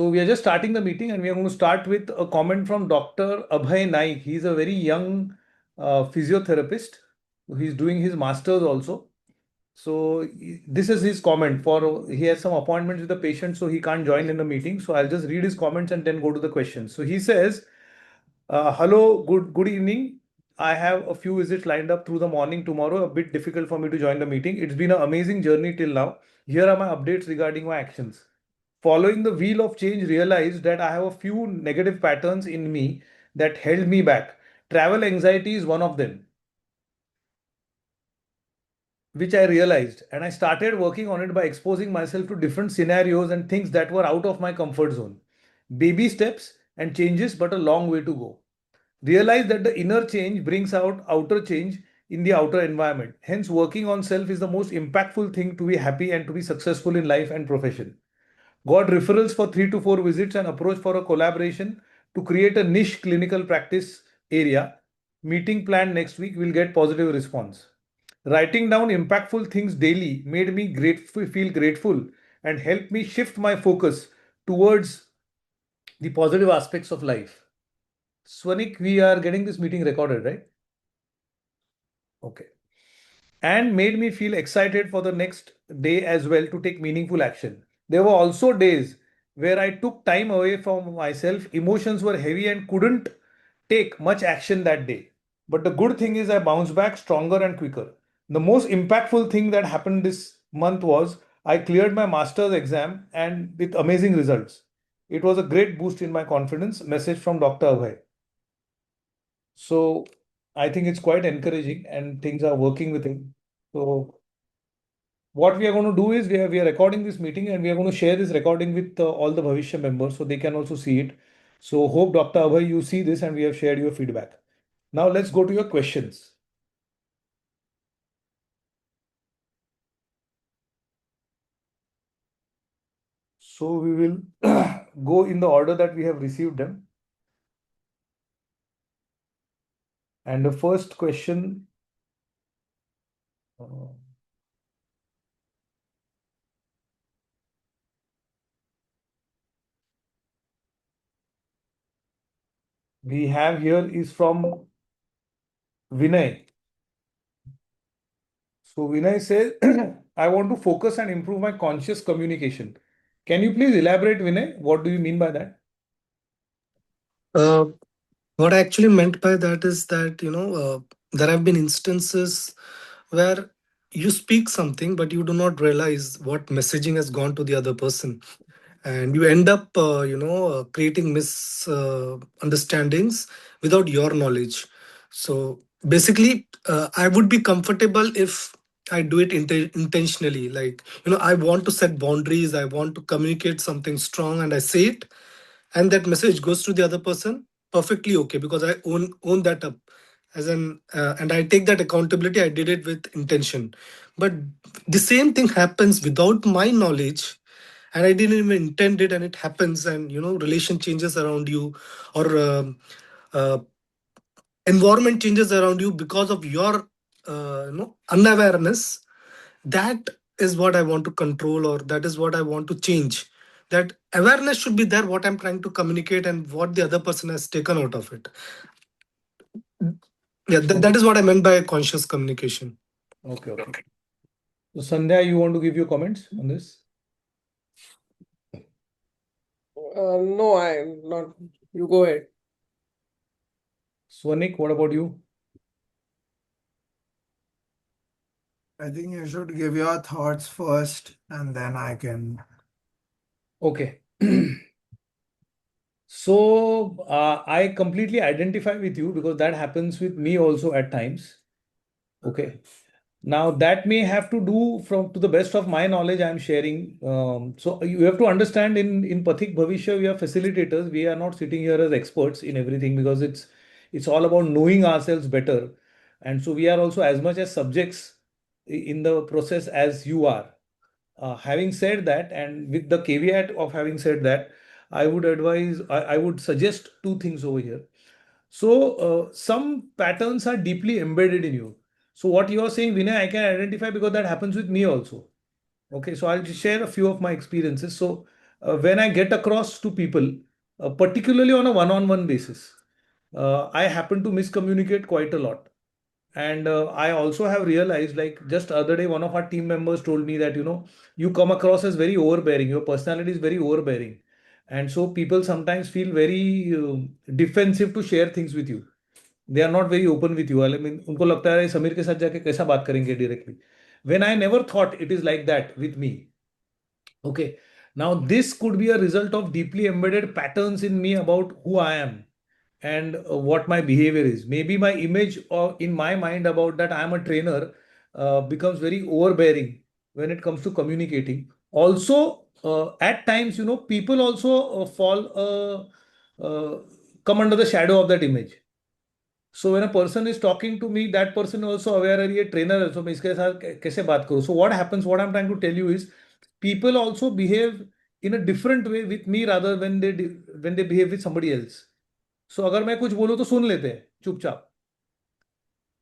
So we are just starting the meeting and we are going to start with a comment from Dr. Abhay Naik. He's a very young physiotherapist. He's doing his master's also. So this is his comment for he has some appointments with the patient, so he can't join in the meeting. So I'll just read his comments and then go to the questions. So he says, hello, good evening. I have a few visits lined up through the morning tomorrow. A bit difficult for me to join the meeting. It's been an amazing journey till now. Here are my updates regarding my actions. Following the wheel of change, realized that I have a few negative patterns in me that held me back. Travel anxiety is one of them, which I realized, and I started working on it by exposing myself to different scenarios and things that were out of my comfort zone. Baby steps and changes, but a long way to go. Realize that the inner change brings out outer change in the outer environment. Hence, working on self is the most impactful thing to be happy and to be successful in life and profession. Got referrals for 3 to 4 visits and approach for a collaboration to create a niche clinical practice area. Meeting planned next week will get positive response. Writing down impactful things daily made me feel grateful and helped me shift my focus towards the positive aspects of life. Swanik, we are getting this meeting recorded, right? Okay. And made me feel excited for the next day as well to take meaningful action. There were also days where I took time away from myself. Emotions were heavy and couldn't take much action that day. But the good thing is, I bounced back stronger and quicker. The most impactful thing that happened this month was I cleared my master's exam and with amazing results. It was a great boost in my confidence. Message from Dr. Abhay. So I think it's quite encouraging and things are working with him. So what we are going to do is we are recording this meeting and we are going to share this recording with all the Bhavishya members so they can also see it. So hope Dr. Abhay you see this and we have shared your feedback. Now let's go to your questions. So we will go in the order that we have received them. And the first question uh, we have here is from Vinay. So Vinay says, I want to focus and improve my conscious communication. Can you please elaborate, Vinay? What do you mean by that? Uh, what I actually meant by that is that, there have been instances where you speak something, but you do not realize what messaging has gone to the other person. And you end up, creating misunderstandings without your knowledge. So basically, I would be comfortable if I do it intentionally. Like, I want to set boundaries, I want to communicate something strong, and I say it and that message goes to the other person, perfectly okay, because I own that up as an and I take that accountability. I did it with intention. But the same thing happens without my knowledge, and I didn't even intend it, and it happens, and relation changes around you, or uh, environment changes around you because of your unawareness. That is what I want to control, or that is what I want to change. That awareness should be there, what I'm trying to communicate and what the other person has taken out of it. Yeah, that Okay, is what I meant by conscious communication. okay, okay. So Sandhya, you want to give your comments on this? No, I'm not. You go ahead. Swanik, what about you? I think you should give your thoughts first and then I can. Okay. So I completely identify with you because that happens with me also at times. Okay. Now that may have to do from to the best of my knowledge I am sharing. So you have to understand in Pathik Bhavishya we are facilitators. We are not sitting here as experts in everything because it's all about knowing ourselves better. And so we are also as much as subjects in the process as you are. Having said that, and with the caveat of having said that, I would suggest two things over here. So, some patterns are deeply embedded in you. So, what you are saying, Vinay, I can identify because that happens with me also. Okay, so I'll just share a few of my experiences. So, when I get across to people, particularly on a one-on-one basis, I happen to miscommunicate quite a lot. And I also have realized, like just other day, one of our team members told me that, you come across as very overbearing. Your personality is very overbearing. And so people sometimes feel very defensive to share things with you. They are not very open with you. I mean, उनको लगता है समीर के साथ जाके कैसा बात करेंगे directly. When I never thought it is like that with me. Okay. Now, this could be a result of deeply embedded patterns in me about who I am and what my behavior is. Maybe my image or in my mind about that I am a trainer becomes very overbearing when it comes to communicating. Also, at times, people also come under the shadow of that image. So when a person is talking to me, that person is also aware that ये trainer है, so मैं इसके साथ कैसे बात करूँ? So what happens? What I'm trying to tell you is, people also behave in a different way with me rather when they behave with somebody else. So अगर मैं कुछ बोलूँ तो सुन लेते हैं चुपचाप.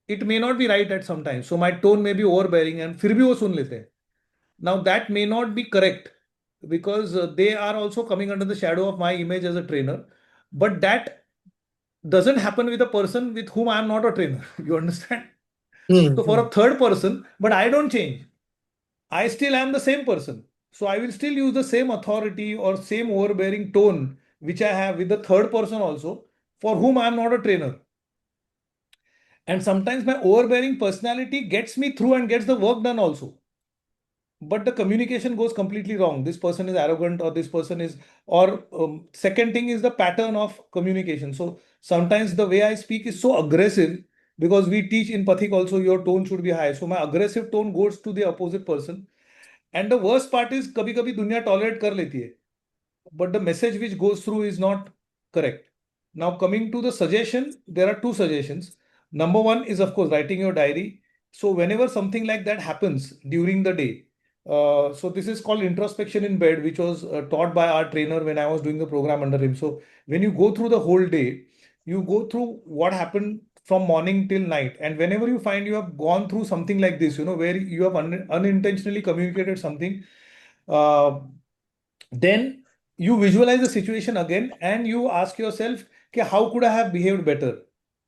It may not be right at some time. So my tone may be overbearing and फिर भी वो सुन लेते हैं. Now that may not be correct because they are also coming under the shadow of my image as a trainer. But that doesn't happen with a person with whom I am not a trainer. You understand? So for a third person, but I don't change. I still am the same person. So I will still use the same authority or same overbearing tone which I have with the third person also, for whom I am not a trainer. And sometimes my overbearing personality gets me through and gets the work done also. But the communication goes completely wrong. This person is arrogant, or this person is, or second thing is the pattern of communication. So sometimes the way I speak is so aggressive, because we teach in Pathik also your tone should be high. So my aggressive tone goes to the opposite person. And the worst part is कभी कभी दुनिया tolerate कर लेती है, but the message which goes through is not correct. Now, coming to the suggestion, there are two suggestions. Number one is, of course, writing your diary. So, whenever something like that happens during the day, so this is called introspection in bed, which was taught by our trainer when I was doing the program under him. So, when you go through the whole day, you go through what happened from morning till night. And whenever you find you have gone through something like this, where you have unintentionally communicated something, uh, then you visualize the situation again and you ask yourself, okay, how could I have behaved better?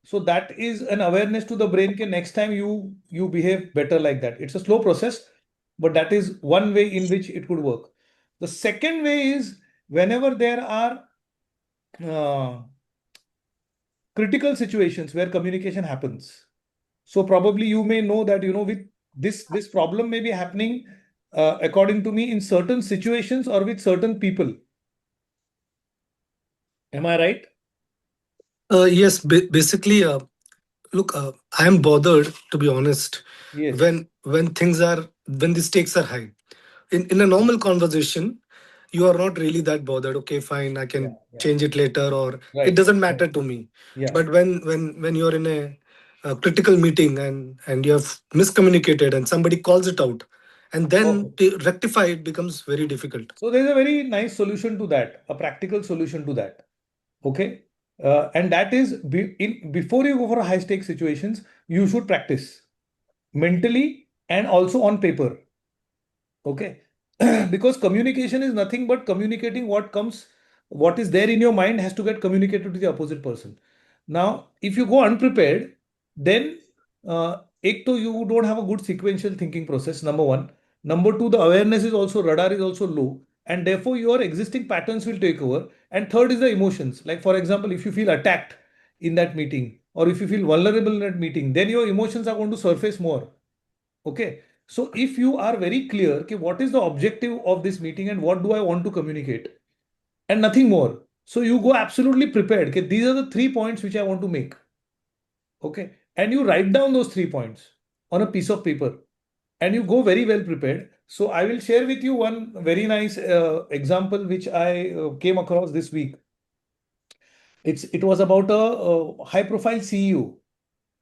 So that is an awareness to the brain that next time you behave better like that. It's a slow process, but that is one way in which it could work. The second way is, whenever there are uh, critical situations where communication happens. So probably you may know that, with this problem may be happening, according to me, in certain situations or with certain people. Am I right? Yes, basically, look, I am bothered, to be honest, Yes. when the stakes are high. In a normal conversation, you are not really that bothered. Okay, fine, I can Yeah. change it later, or it Right. doesn't matter to me. Yeah. But when you're in a critical meeting and you have miscommunicated and somebody calls it out, and then Okay. to rectify it becomes very difficult. So there's a very nice solution to that, a practical solution to that. Okay. And that is, before you go for high stake situations, you should practice mentally and also on paper. Okay. Because communication is nothing but communicating what is there in your mind has to get communicated to the opposite person. Now, if you go unprepared, then ek to you don't have a good sequential thinking process, number one. Number two, the awareness is also, radar is also low, and therefore your existing patterns will take over. And third is the emotions. Like, for example, if you feel attacked in that meeting, or if you feel vulnerable in that meeting, then your emotions are going to surface more. Okay. So if you are very clear, okay, what is the objective of this meeting and what do I want to communicate, and nothing more. So you go absolutely prepared. Okay, these are the 3 points which I want to make. Okay. And you write down those 3 points on a piece of paper and you go very well prepared. So I will share with you one very nice example which I came across this week. It was about a high profile CEO.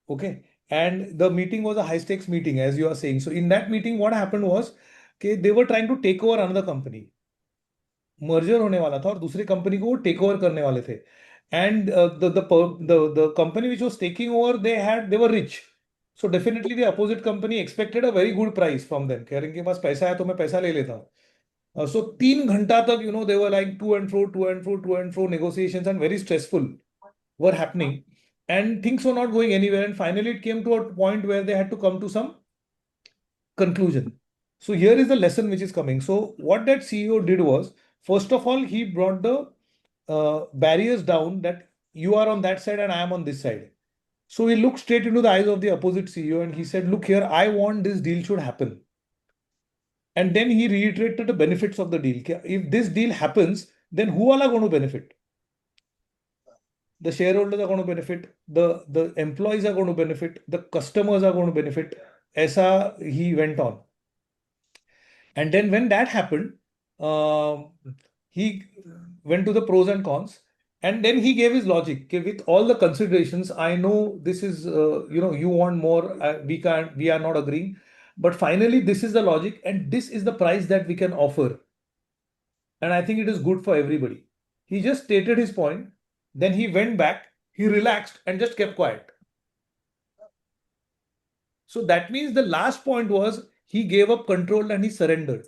Okay. And the meeting was a high stakes meeting, as you are saying. So in that meeting, what happened was, okay, they were trying to take over another company. Merger होने वाला था और दूसरी company को वो take over करने वाले थे. And the company which was taking over, they were rich. So definitely the opposite company expected a very good price from them, कह रहे इनके पास पैसा है तो मैं पैसा ले लेता हूँ. So 3 घंटा तक, they were like to and fro, to and fro, to and fro negotiations, and very stressful were happening, and things were not going anywhere. And finally, it came to a point where they had to come to some conclusion. So here is the lesson which is coming. So what that CEO did was, first of all, he brought the barriers down, that you are on that side and I am on this side. So he looked straight into the eyes of the opposite CEO and he said, look here, I want this deal should happen. And then he reiterated the benefits of the deal. If this deal happens, then who all are going to benefit? The shareholders are going to benefit, the employees are going to benefit, the customers are going to benefit. Aisa he went on. And then when that happened, he went to the pros and cons. And then he gave his logic. Okay, with all the considerations, I know this is, you want more. We are not agreeing. But finally, this is the logic, and this is the price that we can offer. And I think it is good for everybody. He just stated his point. Then he went back, he relaxed, and just kept quiet. So that means the last point was he gave up control and he surrendered.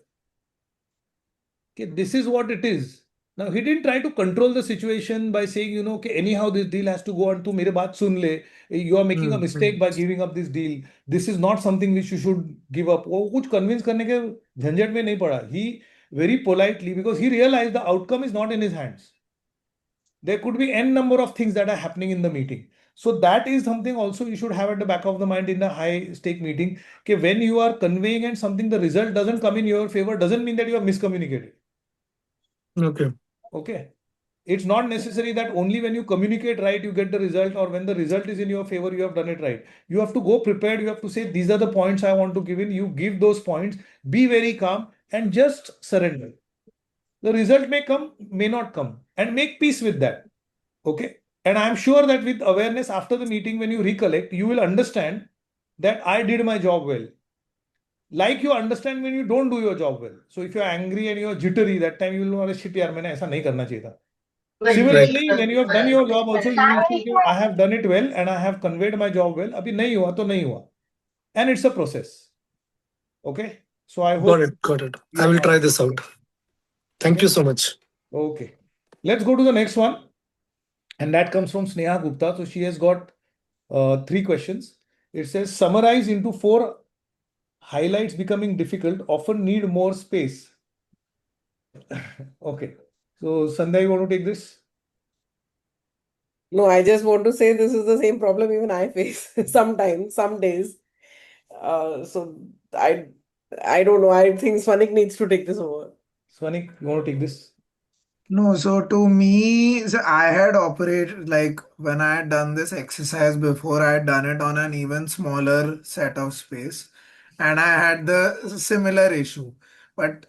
Okay, this is what it is. Now he didn't try to control the situation by saying, okay, anyhow this deal has to go on. Tu mere baat sun le. You are making a mistake by giving up this deal. This is not something which you should give up. वो कुछ convince करने के झंझट में नहीं पड़ा. He very politely, because he realized the outcome is not in his hands. There could be n number of things that are happening in the meeting. So that is something also you should have at the back of the mind in a high stake meeting. Okay, when you are conveying and something the result doesn't come in your favor, doesn't mean that you have miscommunicated. Okay. Okay. It's not necessary that only when you communicate right, you get the result, or when the result is in your favor, you have done it right. You have to go prepared. You have to say, these are the points I want to give in. You give those points, be very calm, and just surrender. The result may come, may not come, and make peace with that. Okay. And I'm sure that with awareness after the meeting, when you recollect, you will understand that I did my job well. Like you understand when you don't do your job well. So if you're angry and you're jittery, that time you will know, shit, yaar, मैंने ऐसा नहीं करना चाहिए था. Right. Similarly, when you have done your job also, you will say, "Okay, I have done it well and I have conveyed my job well. अभी नहीं हुआ तो नहीं हुआ." And it's a process. Okay. So I Got hope it. Got it. you I are will not. try this out. Thank Okay. you so much. Okay. Let's go to the next one. And that comes from Sneha Gupta. So she has got 3 questions. It says, summarize into 4 highlights becoming difficult, often need more space. Okay. So Sandhya, you want to take this? No, I just want to say this is the same problem even I face sometimes, some days. So I don't know. I think Swanik needs to take this over. Swanik, you want to take this? No, so to me, so I had operated like when I had done this exercise before, I had done it on an even smaller set of space, and I had the similar issue. But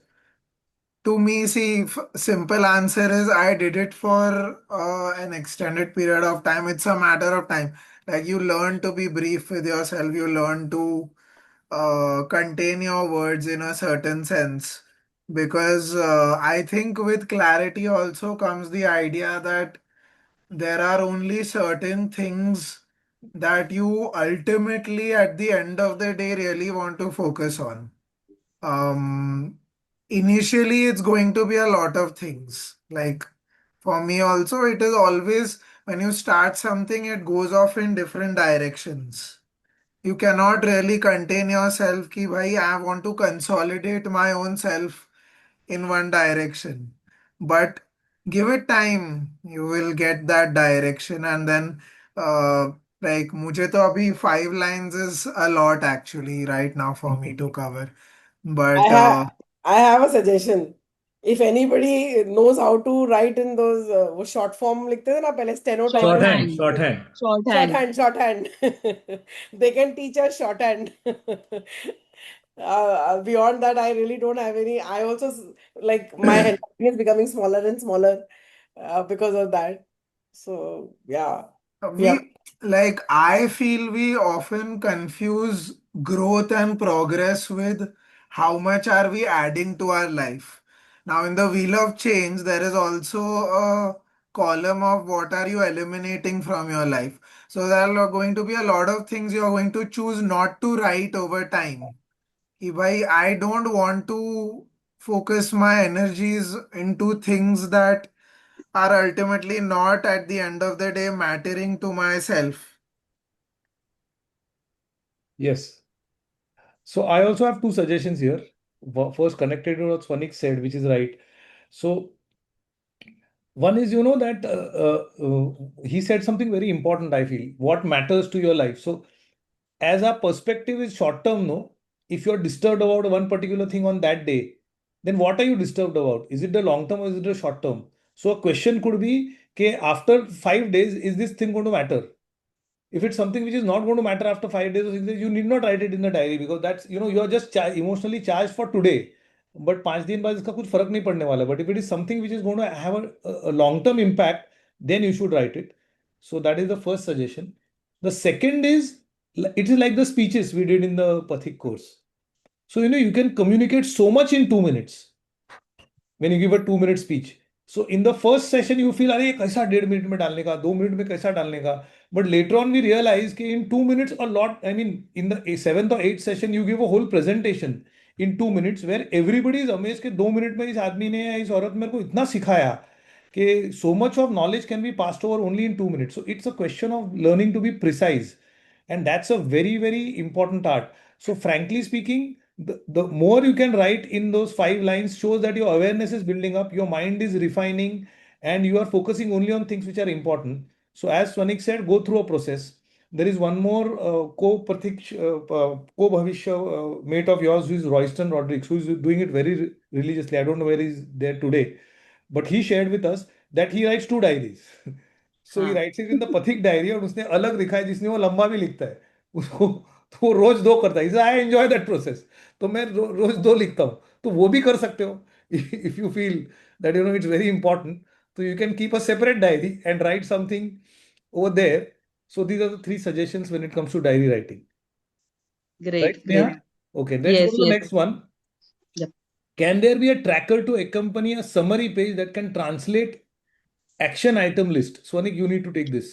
to me, see, simple answer is I did it for an extended period of time. It's a matter of time. Like you learn to be brief with yourself, you learn to contain your words in a certain sense. Because I think with clarity also comes the idea that there are only certain things that you ultimately at the end of the day really want to focus on. Um, Initially, it's going to be a lot of things. Like for me, also, it is always when you start something, it goes off in different directions. You cannot really contain yourself ki bhai, I want to consolidate my own self in one direction. But give it time, you will get that direction. And then, like, mujhe to abhi 5 lines is a lot actually right now for me to cover. I But have I have a suggestion. If anybody knows how to write in those वो short form लिखते थे ना पहले stenotype में Shorthand, Shorthand. shorthand. Shorthand. shorthand they can teach us shorthand. Beyond that, I really don't have any. I also like my handwriting is becoming smaller and smaller because of that. So yeah, yeah. we like I feel we often confuse growth and progress with how much are we adding to our life. Now, in the wheel of change, there is also a column of what are you eliminating from your life. So there are going to be a lot of things you are going to choose not to write over time. कि भाई I don't want to focus my energies into things that are ultimately not at the end of the day mattering to myself. Yes. So I also have two suggestions here. First, connected to what Swanik said, which is right. So one is, that he said something very important, I feel. What matters to your life? So as our perspective is short term, no, if you're disturbed about one particular thing on that day, then what are you disturbed about? Is it the long term or is it the short term? So a question could be, okay, after 5 days, is this thing going to matter? If it's something which is not going to matter after 5 days or 6 days, you need not write it in the diary, because that's, you are just emotionally charged for today. But 5 दिन बाद इसका कुछ फर्क नहीं पड़ने वाला. But if it is something which is going to have a long-term impact, then you should write it. So that is the first suggestion. The second is, it is like the speeches we did in the Pathik course. So, you can communicate so much in 2 minutes when you give a 2 minute speech. So in the first session you feel अरे कैसा 1.5 minute में डालने का, 2 minute में कैसा डालने का. But later on we realize कि in 2 minutes a lot. I mean, in the seventh or eighth session you give a whole presentation in 2 minutes where everybody is amazed कि 2 मिनट में इस आदमी ने या इस औरत मेरे को इतना सिखाया कि so much of knowledge can be passed over only in 2 minutes. So it's a question of learning to be precise, and that's a very very important art. So frankly speaking, the more you can write in those 5 lines shows that your awareness is building up, your mind is refining, and you are focusing only on things which are important. So as Swanik said, go through a process. There is one more co-Bhavishya mate of yours who is Royston Rodrigues, who is doing it very religiously. I don't know where he's there today, but he shared with us that he writes 2 diaries. So he हाँ writes it in the Pathik diary, और उसने अलग लिखा है जिसने वो लंबा भी लिखता है उसको. तो वो रोज 2 करता है. I enjoy that process. तो मैं रोज 2 लिखता हूँ. तो वो भी कर सकते हो. If you feel that it's very important, तो you can keep a separate diary and write something over there. So these are the 3 suggestions when it comes to diary writing. Right, Great, Neha? great. Okay, let's go Yes, to the yes. next one. Yep. Can there be a tracker to accompany a summary page that can translate action item list? Swanik, you need to take this.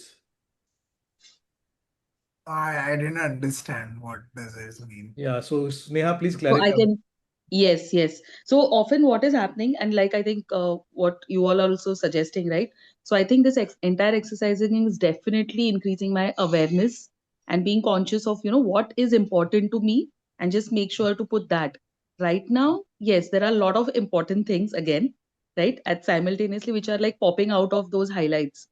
I didn't understand what does this mean. Yeah, so Sneha, please So I clarify. can, yes, yes. So often what is happening, and like I think what you all are also suggesting, right? So I think this entire exercising is definitely increasing my awareness and being conscious of, what is important to me and just make sure to put that. Right now, yes, there are a lot of important things again, right? At simultaneously, which are like popping out of those highlights.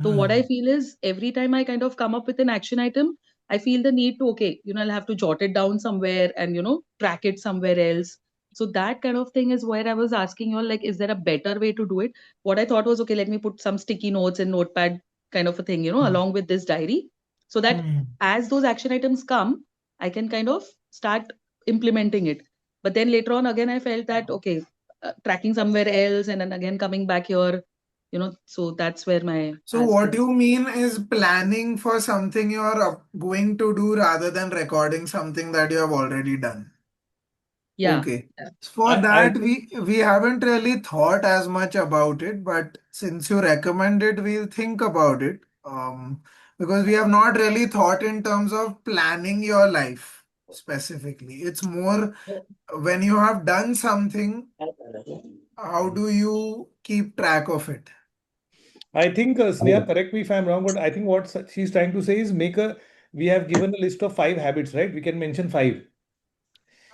So what I Hmm. feel is every time I kind of come up with an action item, I feel the need to, okay, I'll have to jot it down somewhere and, track it somewhere else. So that kind of thing is where I was asking you all, like, is there a better way to do it? What I thought was, okay, let me put some sticky notes and notepad kind of a thing, along with this diary, so that Hmm. as those action items come, I can kind of start implementing it. But then later on, again, I felt that, okay, tracking somewhere else and then again coming back here, so that's where my So ask what is. you mean is planning for something you're going to do rather than recording something that you have already done. Yeah. Okay. Yeah. For I that, think we haven't really thought as much about it, but since you recommend it, we'll think about it. Because we have not really thought in terms of planning your life specifically. It's more when you have done something, how do you keep track of it? Sneha, correct me if I'm wrong, but I think what she's trying to say is we have given a list of 5 habits, right? We can mention 5.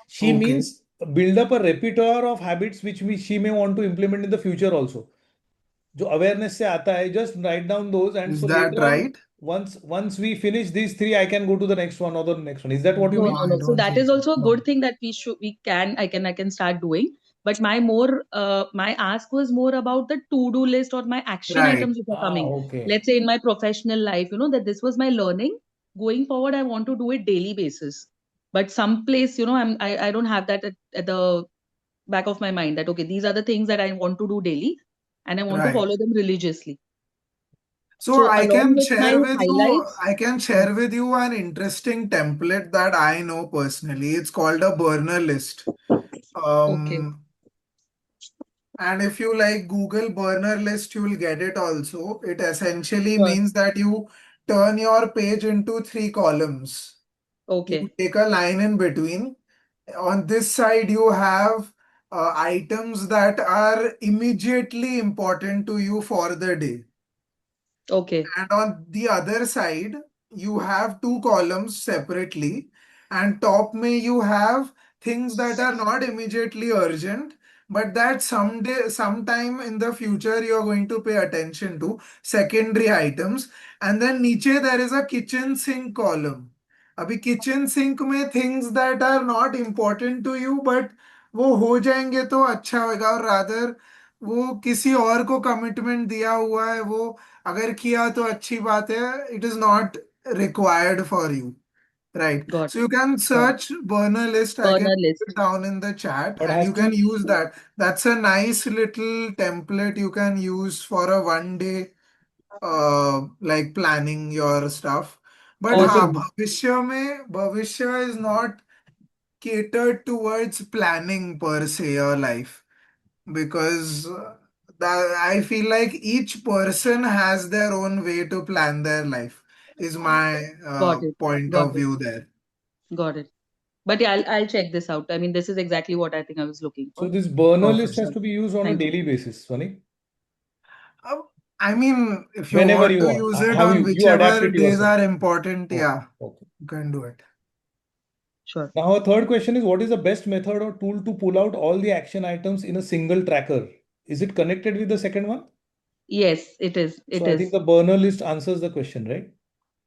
She Okay. means build up a repertoire of habits which she may want to implement in the future also. जो awareness से आता है, just write down those, and Is so that later on, right? once we finish these 3, I can go to the next one or the next one. Is that what you No, mean? no, I no. So don't that think is so. also a No. good thing that I can start doing. But my ask was more about the to-do list or my action Right. items which are Ah, coming. okay. Let's say in my professional life, that this was my learning. Going forward, I want to do it daily basis. But some place, I don't have that at the back of my mind that, okay, these are the things that I want to do daily and I want to Right. follow them religiously. So So along with my highlights, I can hmm, share with you an interesting template that I know personally. It's called a burner list. okay, Um, and if you like Google burner list, you will get it also. It essentially sure, means that you turn your page into 3 columns. You okay, take a line in between. On this side, you have items that are immediately important to you for the day. Okay. And on the other side, you have two columns separately. And top may you have things that are not immediately urgent, but that someday, sometime in the future, you're going to pay attention to secondary items. And then niche there is a kitchen sink column. अभी kitchen sink में things that are not important to you, but वो हो जाएंगे तो अच्छा होगा, और rather वो किसी और को कमिटमेंट दिया हुआ है, वो अगर किया तो अच्छी बात है, it is not required for you, right? Got So it. you can Got it. search burner list. I can Burner put it list. down in the chat But and has you to can use that. That's a nice little template you can use for a 1 day like planning your stuff. But हाँ, Awesome. भविष्य is not catered towards planning per se your life, because that I feel like each person has their own way to plan their life, is my Got it. point Got of it. view there. Got it. But yeah, I'll check this out. I mean, this is exactly what I think I was looking so for. this burner list Perfect. has to be used on a Thank you. daily basis, Swani. Uh, I mean, if you Whenever want you to want. use it Have on you adapt whichever it days yourself? are important, Okay. yeah, Okay. you can do it. Sure. Now, our third question is, what is the best method or tool to pull out all the action items in a single tracker? Is it connected with the second one? Yes, it is. So It I think is. the burner list answers the question, right?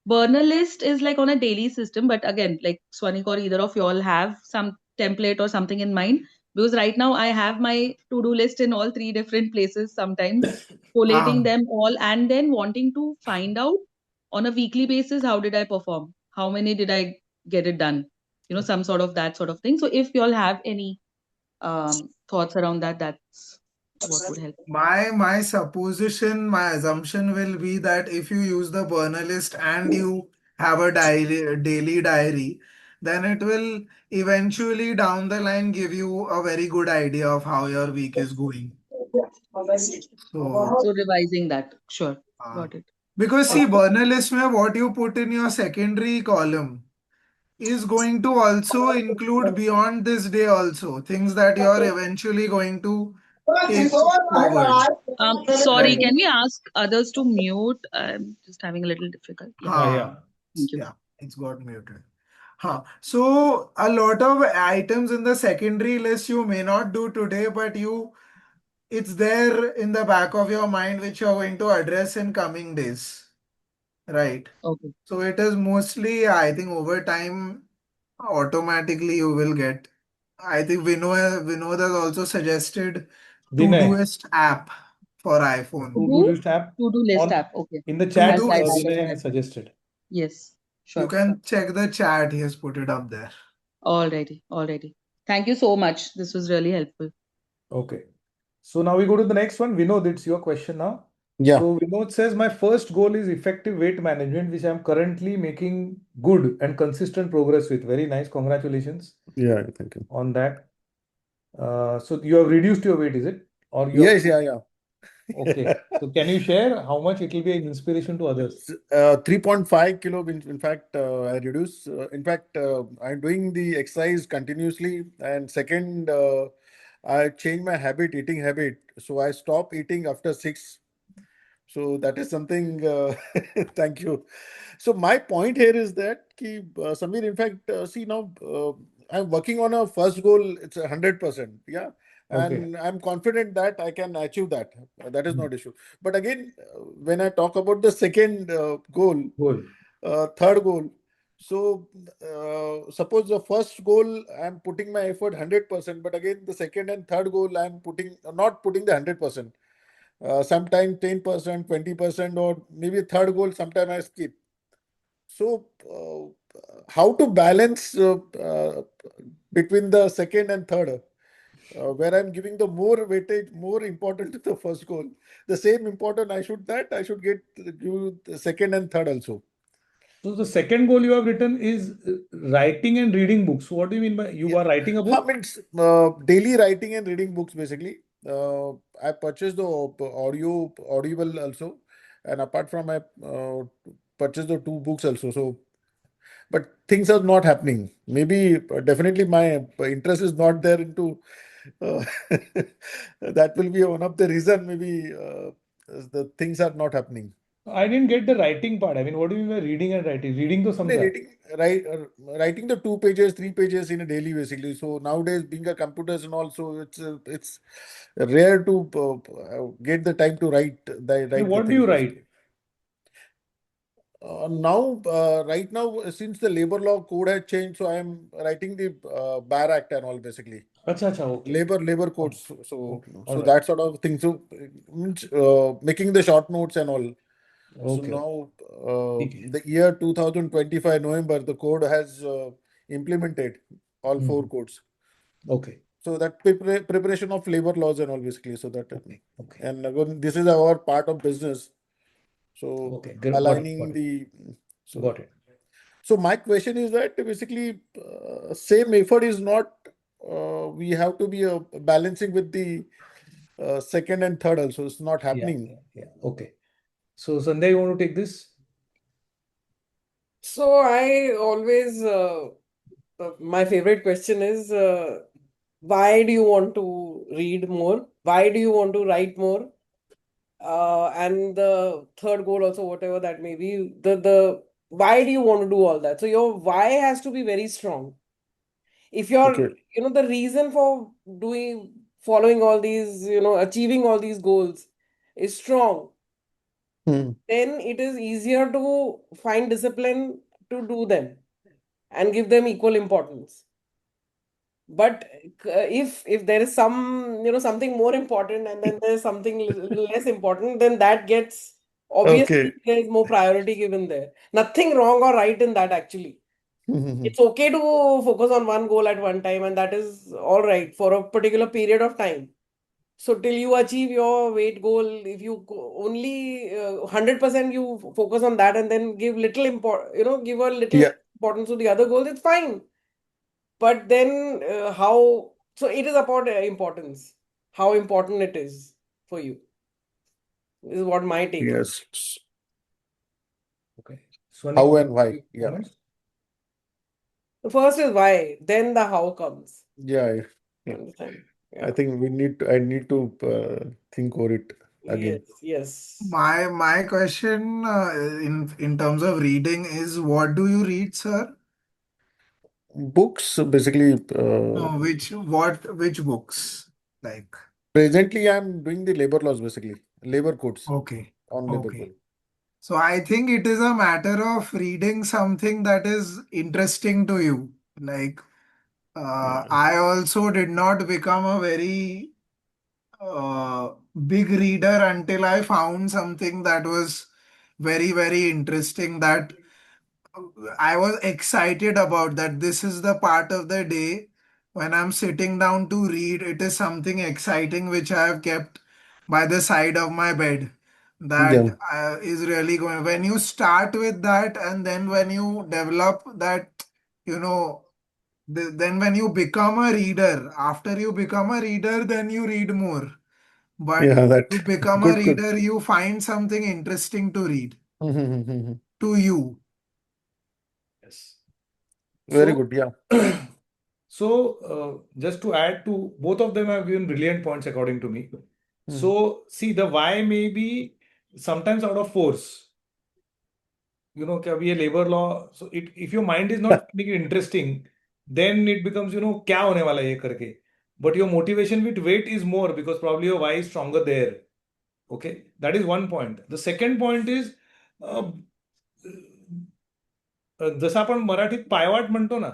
Burner list is like on a daily system, but again, like Swanik or either of y'all have some template or something in mind. Because right now I have my to-do list in all three different places sometimes, collating Ah, them all and then wanting to find out on a weekly basis how did I perform? How many did I get it done? Some sort of that sort of thing. So if y'all have any thoughts around that, that's what would help. my supposition, my assumption will be that if you use the burner list and you have a daily diary, then it will eventually down the line give you a very good idea of how your week is going. So, So revising that. Sure. uh, Got it. because see, Okay. burner list में what you put in your secondary column is going to also include beyond this day also things that you are eventually going to take forward, Sorry, right? can we ask others to mute? I'm just having a little difficult. Yeah, Yeah. हाँ, thank you. yeah, it's got muted. Huh. So a lot of items in the secondary list you may not do today, but it's there in the back of your mind which you're going to address in coming days, right? Okay. So it is mostly, I think, over time, automatically you will get. I think Vinod has also suggested Vinay, Todoist app for iPhone. to-do To-do, list app to-do list on app. Okay. in the I'll chat, try Todoist. that as Vinay well. has suggested. Yes, You sure. can check the chat. He has put it up there. Alrighty, alrighty. Thank you so much. This was really helpful. Okay. So now we go to the next one. Vinod, it's your question now. Yeah, So Vinod says, my first goal is effective weight management, which I'm currently making good and consistent progress with. Very nice. Congratulations yeah, thank you. on that. So you have reduced your weight, is it? Or you have, Yes, yeah. okay. So can you share how much it will be an inspiration to others? 3.5 kilo. In fact, I reduce. In fact, I'm doing the exercise continuously. And second, I changed my eating habit. So I stop eating after 6. So that is something. Thank you. So my point here is that, Samir, in fact, see now, I'm working on a first goal. It's 100%. Yeah, Okay. and I'm confident that I can achieve that. That is Hmm. not issue. But again, when I talk about the second goal, Goal. third goal. So suppose the first goal I'm putting my effort 100%, but again the second and third goal I'm putting not putting the 100%. Sometime 10%, 20%, or maybe third goal, sometime I skip. So, how to balance between the second and third, where I'm giving the more weightage, more important to the first goal. The same important I should get give the second and third also. So the second goal you have written is writing and reading books. What do you mean by you Yeah, are writing a I book? mean, daily writing and reading books basically. I purchased the audible also, and apart from I purchased the two books also. So but things are not happening. Maybe definitely my interest is not there into. Uh, that will be one of the reason maybe the things are not happening. I didn't get the writing part. I mean, what do you mean by reading and writing? Reading to No, samjha. writing the 2 pages, 3 pages in a daily basically. So nowadays, being a computers and also, it's rare to get the time to write the What do things you write? basically. Right now, since the labor law code has changed, so I am writing the Bar Act and all basically. Acha, acha, okay. Labor Oh, codes. So okay, all so right. that sort of thing. So means making the short notes and all. So Okay, now ठीक है. the year 2025 November, the code has implemented all four Mhm. codes. Okay, So that preparation of labor laws and all basically. So that okay, okay, and again, this is our part of business. So okay. Got it, aligning got it, the so got it. so my question is that basically same effort is not we have to be balancing with the second and third also. It's not Yeah, happening. yeah, yeah. Okay. So, Sandhya, you want to take this? So I always, my favorite question is, why do you want to read more? Why do you want to write more? And the third goal also, whatever that may be, the why do you want to do all that? So your why has to be very strong. If Okay. you're, the reason for doing, following all these, achieving all these goals is strong, Hmm. then it is easier to find discipline to do them and give them equal importance. But if there is some, something more important, and then there's something little less important, then that gets, Okay. obviously there is more priority given there. Nothing wrong or right in that actually. It's okay to focus on one goal at one time, and that is all right for a particular period of time. So till you achieve your weight goal, if you only 100% you focus on that, and then give little give a little Yeah. less importance to the other goals, it's fine. But then how? So it is about importance. How important it is for you. This is what my take is. Yes. Okay. Swanik, How and why? few Yeah. comments? The first is why, then the how comes. Yeah. You Yeah. understand? I Yeah. think I need to think over it again. Yes. Yes. My question in terms of reading is, what do you read, sir? Books, basically, No, which books? Like, presently I'm doing the labor laws, basically, labor codes okay, on labor okay. code. So I think it is a matter of reading something that is interesting to you. Like, Yeah. I also did not become a very big reader until I found something that was very, very interesting, that I was excited about, that this is the part of the day when I'm sitting down to read. It is something exciting which I have kept by the side of my bed. That Yeah. is really going. When you start with that, and then when you develop that, you know, then when you become a reader, after you become a reader, then you read more. But Yeah, that you become a good, good. reader, you find something interesting to read to you. Yes. Very So, good. Yeah. just to add to both of them have given brilliant points according to me. Mhm. So, see, the why may be sometimes out of force. कि अभी ये labor law. So, if your mind is not finding it interesting, then it becomes, क्या होने वाला है ये करके. But your motivation with weight is more because probably your why is stronger there. Okay, that is one point. The second point is, uh, जसं आपण मराठीत पायवाट म्हणतो ना,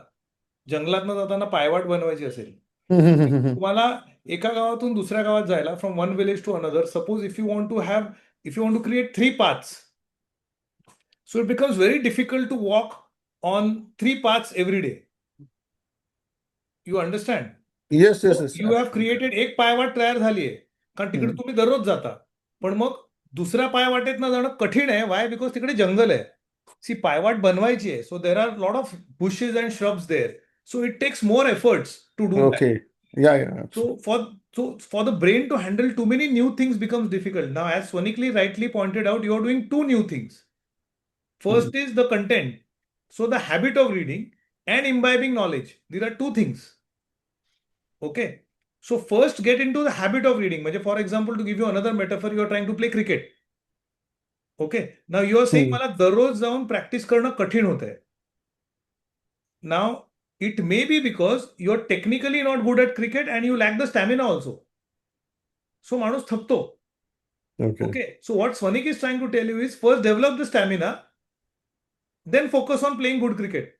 जंगलातनं जाताना पायवाट बनवायची असेल, तुम्हाला एका गावातून दुसऱ्या गावात जायला from one village to another, suppose if you want to create 3 paths, so it becomes very difficult to walk on 3 paths every day. You understand? Yes, yes, So yes. you have Absolutely. created एक पायवाट तयार झाली आहे, कारण तिकडे Mhm. तुम्ही दररोज जाता. पण मग दुसऱ्या पायवाटेतनं जाणं कठीण आहे. वाय? बिकॉज तिकडे जंगल आहे. सी, पायवाट बनवायची आहे, so there are lot of bushes and shrubs there. So it takes more efforts to do that. Okay. Yeah, yeah. So for the brain to handle too many new things becomes difficult. Now, as Swanikli rightly pointed out, you are doing two new things. Mhm. First is the content. So the habit of reading and imbibing knowledge. These are two things. Okay. So first get into the habit of reading. For example, to give you another metaphor, you are trying to play cricket. Okay. Now you are saying मला दररोज जाऊन practice करणं कठीण होत आहे. Now it may be because you are technically not good at cricket and you lack the stamina also. So माणूस थकतो. Okay. So what Swanik is trying to tell you is first develop the stamina, then focus on playing good cricket.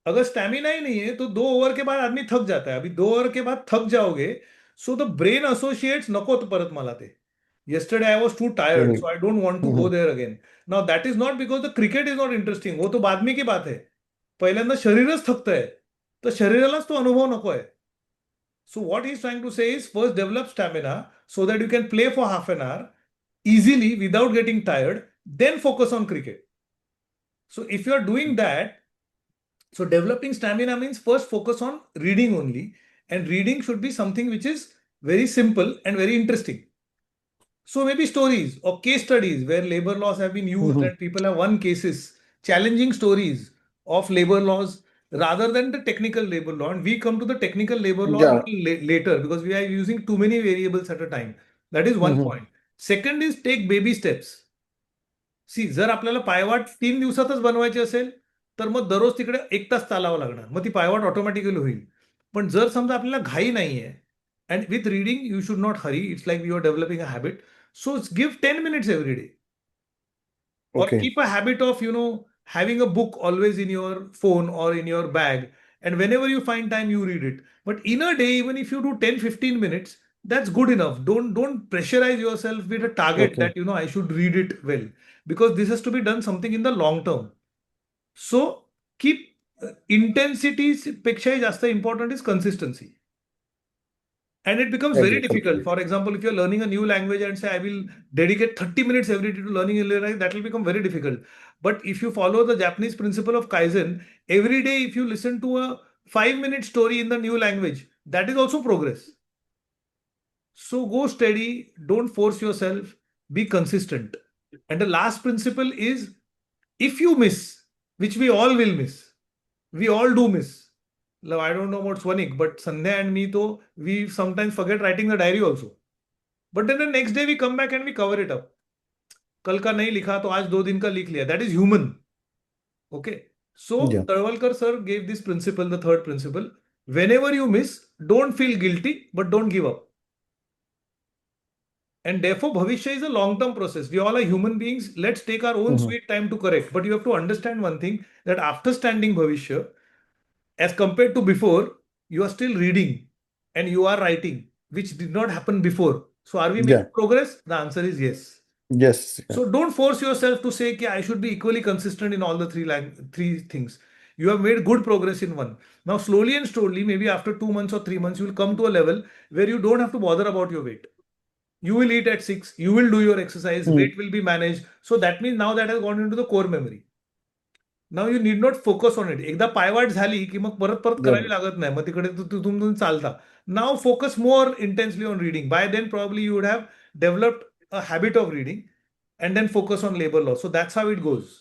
अगर stamina ही नहीं है तो 2 over के बाद आदमी थक जाता है. अभी 2 ओवर के बाद थक जाओगे, सो द ब्रेन असोसिएट्स नको परत मला ते. Yesterday I was too tired, so I don't want to go there again. Now that is not because the cricket is not interesting. वो तो बाद में की बात है. पहिल्यांदा शरीरच थकतंय, तर शरीरालाच तो अनुभव नको आहे. So what he's trying to say is first develop stamina so that you can play for half an hour easily without getting tired, then focus on cricket. So if you are doing that, so developing stamina means first focus on reading only, and reading should be something which is very simple and very interesting. So maybe stories or case studies where labor laws have been used and people have won cases, challenging stories of labor laws rather than the technical labor law. And we come to the technical labor law a little later because we are using too many variables at a time. That is one point. Second is take baby steps. सी जर आपल्याला पायवाट 3 दिवसातच बनवायची असेल तर मग दररोज तिकडे 1 तास चालावं लागणार, मग ती पायवाट ऑटोमॅटिकली होईल. पण जर समजा आपल्याला घाई नाहीये, and with reading you should not hurry, it's like you are developing a habit, so give 10 minutes every day. Or keep a habit of, having a book always in your phone or in your bag. And whenever you find time, you read it. But in a day, even if you do 10-15 minutes, that's good enough. Don't pressurize yourself with a target that, I should read it well. Because this has to be done something in the long term. So keep intensity पेक्षाही जास्त important is consistency. And it becomes very difficult. For example, if you're learning a new language and say, I will dedicate 30 minutes every day to learning a new language, that will become very difficult. But if you follow the Japanese principle of Kaizen, every day, if you listen to a 5-minute story in the new language, that is also progress. So go steady, don't force yourself, be consistent. And the last principle is if you miss, which we all will miss, we all do miss. I don't know about Swanik, but Sandhya and me, though, we sometimes forget writing the diary also. But then the next day we come back and we cover it up. कल का नहीं लिखा तो आज 2 दिन का लिख लिया. That is human. Okay. So Talwalkar sir gave this principle, the third principle. Whenever you miss, don't feel guilty, but don't give up. And therefore, Bhavishya is a long-term process. We all are human beings. Let's take our own sweet time to correct. But you have to understand one thing, that after standing Bhavishya, as compared to before, you are still reading and you are writing, which did not happen before. So are we making progress? The answer is yes. Yes. So don't force yourself to say I should be equally consistent in all the three things. You have made good progress in one. Now slowly and slowly, maybe after 2 months or 3 months, you will come to a level where you don't have to bother about your weight. You will eat at 6, you will do your exercise, weight will be managed. So that means now that has gone into the core memory. Now you need not focus on it. एकदा पायवाट झाली की मग परत परत करावी लागत नाही, मग तिकडे तुम्ही चालता. Now focus more intensely on reading. By then probably you would have developed a habit of reading and then focus on labor law. So that's how it goes.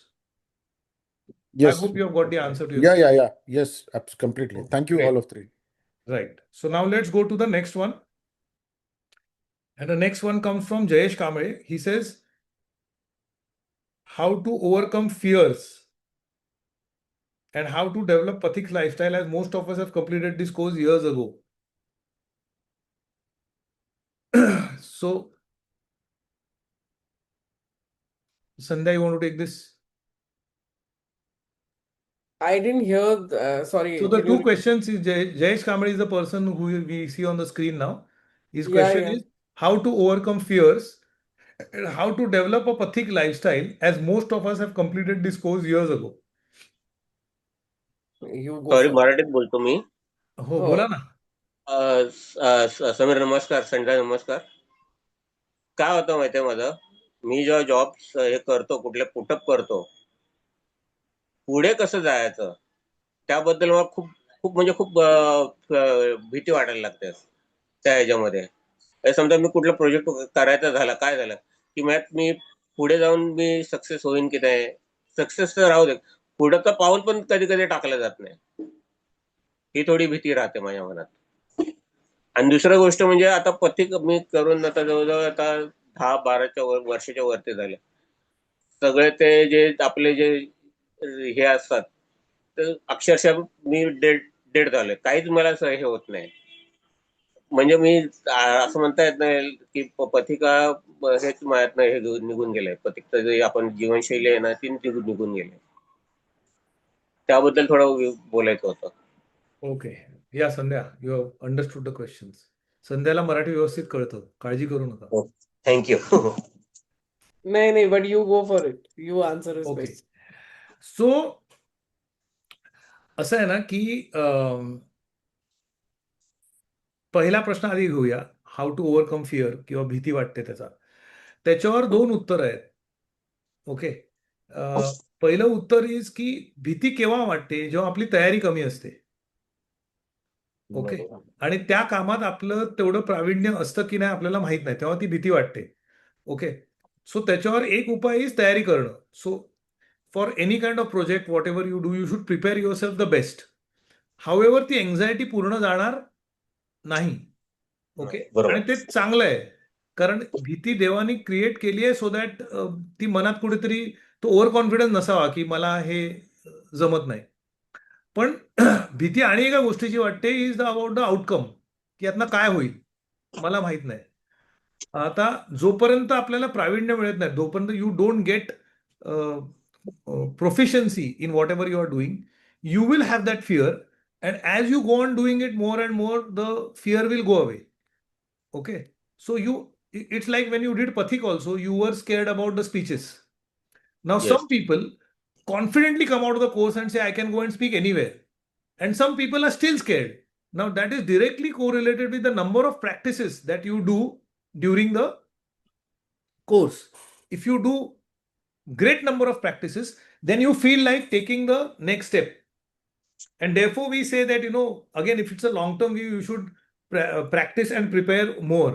Yes. I hope you have got the answer to your Yeah, question. yeah, yeah. Yes, completely. Thank you, Great. all of three. Right. So now let's go to the next one. And the next one comes from Jayesh Kamre. He says, how to overcome fears and how to develop Pathik's lifestyle, as most of us have completed this course years ago. So, Sandhya, you want to take this? I didn't hear. Sorry. So the can two you- questions is Jayesh Kamre is the person who we see on the screen now. His Yeah, question yeah. is how to overcome fears and how to develop a Pathik lifestyle, as most of us have completed this course years ago. You go sorry, first. मराठीत बोलतो मी. हो, बोला ना. समीर नमस्कार, संध्या नमस्कार. काय होतं माहितीये माझं, मी जेव्हा जॉब हे करतो, कुठले पुटअप करतो, पुढे कसं जायचं त्याबद्दल मला खूप खूप म्हणजे खूप भीती वाटायला लागते त्या ह्याच्यामध्ये. समजा मी कुठला प्रोजेक्ट करायचा झाला, काय झालं की मी पुढे जाऊन मी सक्सेस होईन की नाही, सक्सेस तर राहू दे, पुढचं पाऊल पण कधी कधी टाकलं जात नाही. ही थोडी भीती राहते माझ्या मनात. आणि दुसरं गोष्ट म्हणजे आता पथिक मी करून आता जवळजवळ आता 10-12 वर्षाच्या वरती झाले. सगळे ते जे आपले जे हे असतात तर अक्षरशः मी डेड डेड झालोय. काहीच मला हे होत नाही. म्हणजे मी असं म्हणता येत नाही की पथिका हेच माझ्यातनं हे निघून गेलंय. पथिकचं जे आपण जीवनशैली आहे ना ती निघून गेली. त्याबद्दल थोडं बोलायचं होतं. ओके. या Sandhya, you have understood the questions. संध्याला मराठी व्यवस्थित कळतं, काळजी करू नका. थँक्यू. नाही, but you go for it. You answer is okay. best. सो असं आहे ना की पहिला प्रश्न आधी घेऊया, हाऊ टू ओव्हरकम फिअर किंवा भीती वाटते त्याचा. त्याच्यावर 2 उत्तर आहेत. ओके. पहिलं उत्तर इज की भीती केव्हा वाटते, जेव्हा आपली तयारी कमी असते. ओके. आणि त्या कामात आपलं तेवढं प्रावीण्य असतं की नाही आपल्याला माहित नाही, तेव्हा ती भीती वाटते. ओके. सो त्याच्यावर एक उपाय इज तयारी करणं. So for any kind of project whatever you do, you should prepare yourself the best. However ती एन्झायटी पूर्ण जाणार नाही. ओके. आणि ते चांगलं आहे, कारण भीती देवानी क्रिएट केली आहे सो दॅट ती मनात कुठेतरी तो ओव्हर कॉन्फिडन्स नसावा की मला हे जमत नाही. पण भीती आणि एका गोष्टीची वाटते is the about the outcome, की यातनं काय होईल मला माहित नाही. आता जोपर्यंत आपल्याला प्रावीण्य मिळत नाही, जोपर्यंत you don't get proficiency in whatever you are doing, you will have that fear, and as you go on doing it more and more the fear will go away. Okay. So it's like when you did Pathik also, you were scared about the speeches. Now, Yes. some people confidently come out of the course and say, I can go and speak anywhere. And some people are still scared. Now, that is directly correlated with the number of practices that you do during the course. If you do great number of practices, then you feel like taking the next step. And therefore, we say that, again, if it's a long-term view, you should practice and prepare more.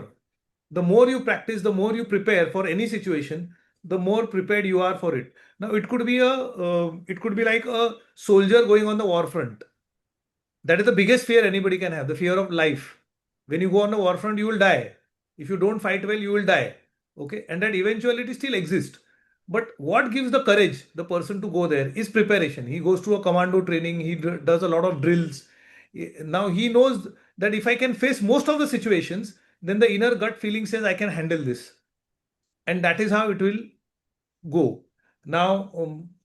The more you practice, the more you prepare for any situation, the more prepared you are for it. Now, it could be like a soldier going on the war front. That is the biggest fear anybody can have, the fear of life. When you go on the war front, you will die. If you don't fight well, you will die. Okay, and that eventuality still exists. But what gives the courage the person to go there is preparation. He goes to a commando training. He does a lot of drills. Now he knows that if I can face most of the situations, then the inner gut feeling says I can handle this, and that is how it will go. Now,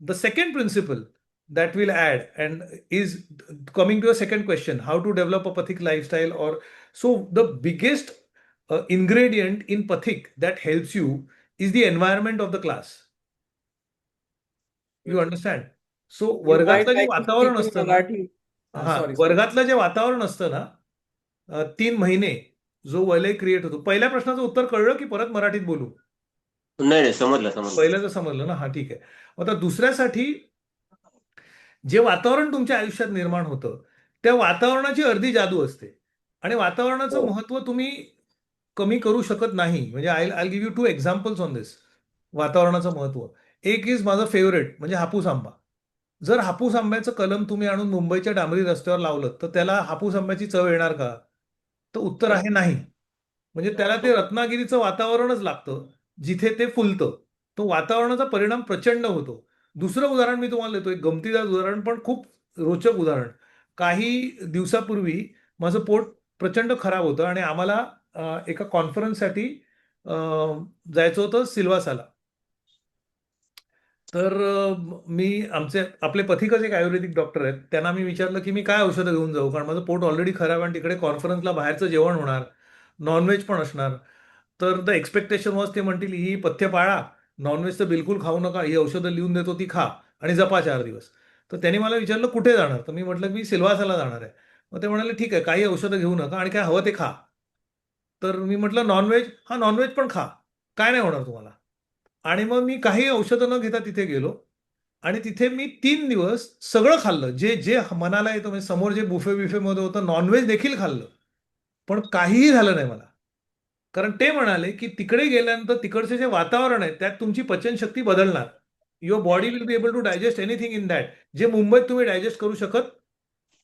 the second principle that we'll add and is coming to a second question, how to develop a Pathik lifestyle. Or so the biggest ingredient in Pathik that helps you is the environment of the class. You understand? So You might वर्गातलं जे like to speak वातावरण in असतं ना, Marathi. हा, Sorry. वर्गातलं जे वातावरण असतं ना, 3 महिने जो वलय क्रिएट होतो. पहिल्या प्रश्नाचं उत्तर कळलं की परत मराठीत बोलू? नाही, समजलं. पहिल्याचं समजलं ना? हा, ठीक आहे. आता दुसऱ्यासाठी जे वातावरण तुमच्या आयुष्यात निर्माण होतं, त्या वातावरणाची अर्धी जादू असते. आणि वातावरणाचं महत्त्व तुम्ही कमी करू शकत नाही. म्हणजे I give you 2 examples on this. वातावरणाचं महत्त्व. एक इज माझं फेवरेट म्हणजे हापूस आंबा. जर हापूस आंब्याचं कलम तुम्ही आणून मुंबईच्या डांबरी रस्त्यावर लावलं, तर त्याला हापूस आंब्याची चव येणार का? तर उत्तर आहे नाही. म्हणजे त्याला ते रत्नागिरीचं वातावरणच लागतं, जिथे ते फुलतं. तो वातावरणाचा परिणाम प्रचंड होतो. दुसरं उदाहरण मी तुम्हाला देतो, एक गमतीदार उदाहरण, पण खूप रोचक उदाहरण. काही दिवसापूर्वी माझं पोट प्रचंड खराब होतं आणि आम्हाला एका कॉन्फरन्ससाठी जायचं होतं सिल्वासाला. तर आपले पथिकच एक आयुर्वेदिक डॉक्टर आहेत. त्यांना मी विचारलं की मी काय औषधं घेऊन जाऊ, कारण माझं पोट ऑलरेडी खराब आहे आणि तिकडे कॉन्फरन्सला बाहेरचं जेवण होणार, नॉनव्हेज पण असणार. तर द एक्सपेक्टेशन वॉज ते म्हणतील ही पथ्य पाळा, नॉनव्हेज तर बिलकुल खाऊ नका, ही औषधं लिहून देतो ती खा आणि जपा 4 दिवस. तर त्यांनी मला विचारलं कुठे जाणार, तर मी म्हटलं मी सिल्वासाला जाणार आहे. मग ते म्हणाले ठीक आहे, काही औषधं घेऊ नका आणि काय हवं ते खा. तर मी म्हटलं नॉनव्हेज, हा नॉनव्हेज पण खा, काय नाही होणार तुम्हाला. आणि मग मी काही औषधं न घेता तिथे गेलो आणि तिथे मी 3 दिवस सगळं खाल्लं जे जे मनाला येतं. म्हणजे समोर जे बुफे होतं नॉनव्हेज देखील खाल्लं, पण काहीही झालं नाही मला. कारण ते म्हणाले की तिकडे गेल्यानंतर तिकडचे जे वातावरण आहे त्यात तुमची पचनशक्ती बदलणार. Your body will be able to digest anything in that, जे मुंबईत तुम्ही डायजेस्ट करू शकत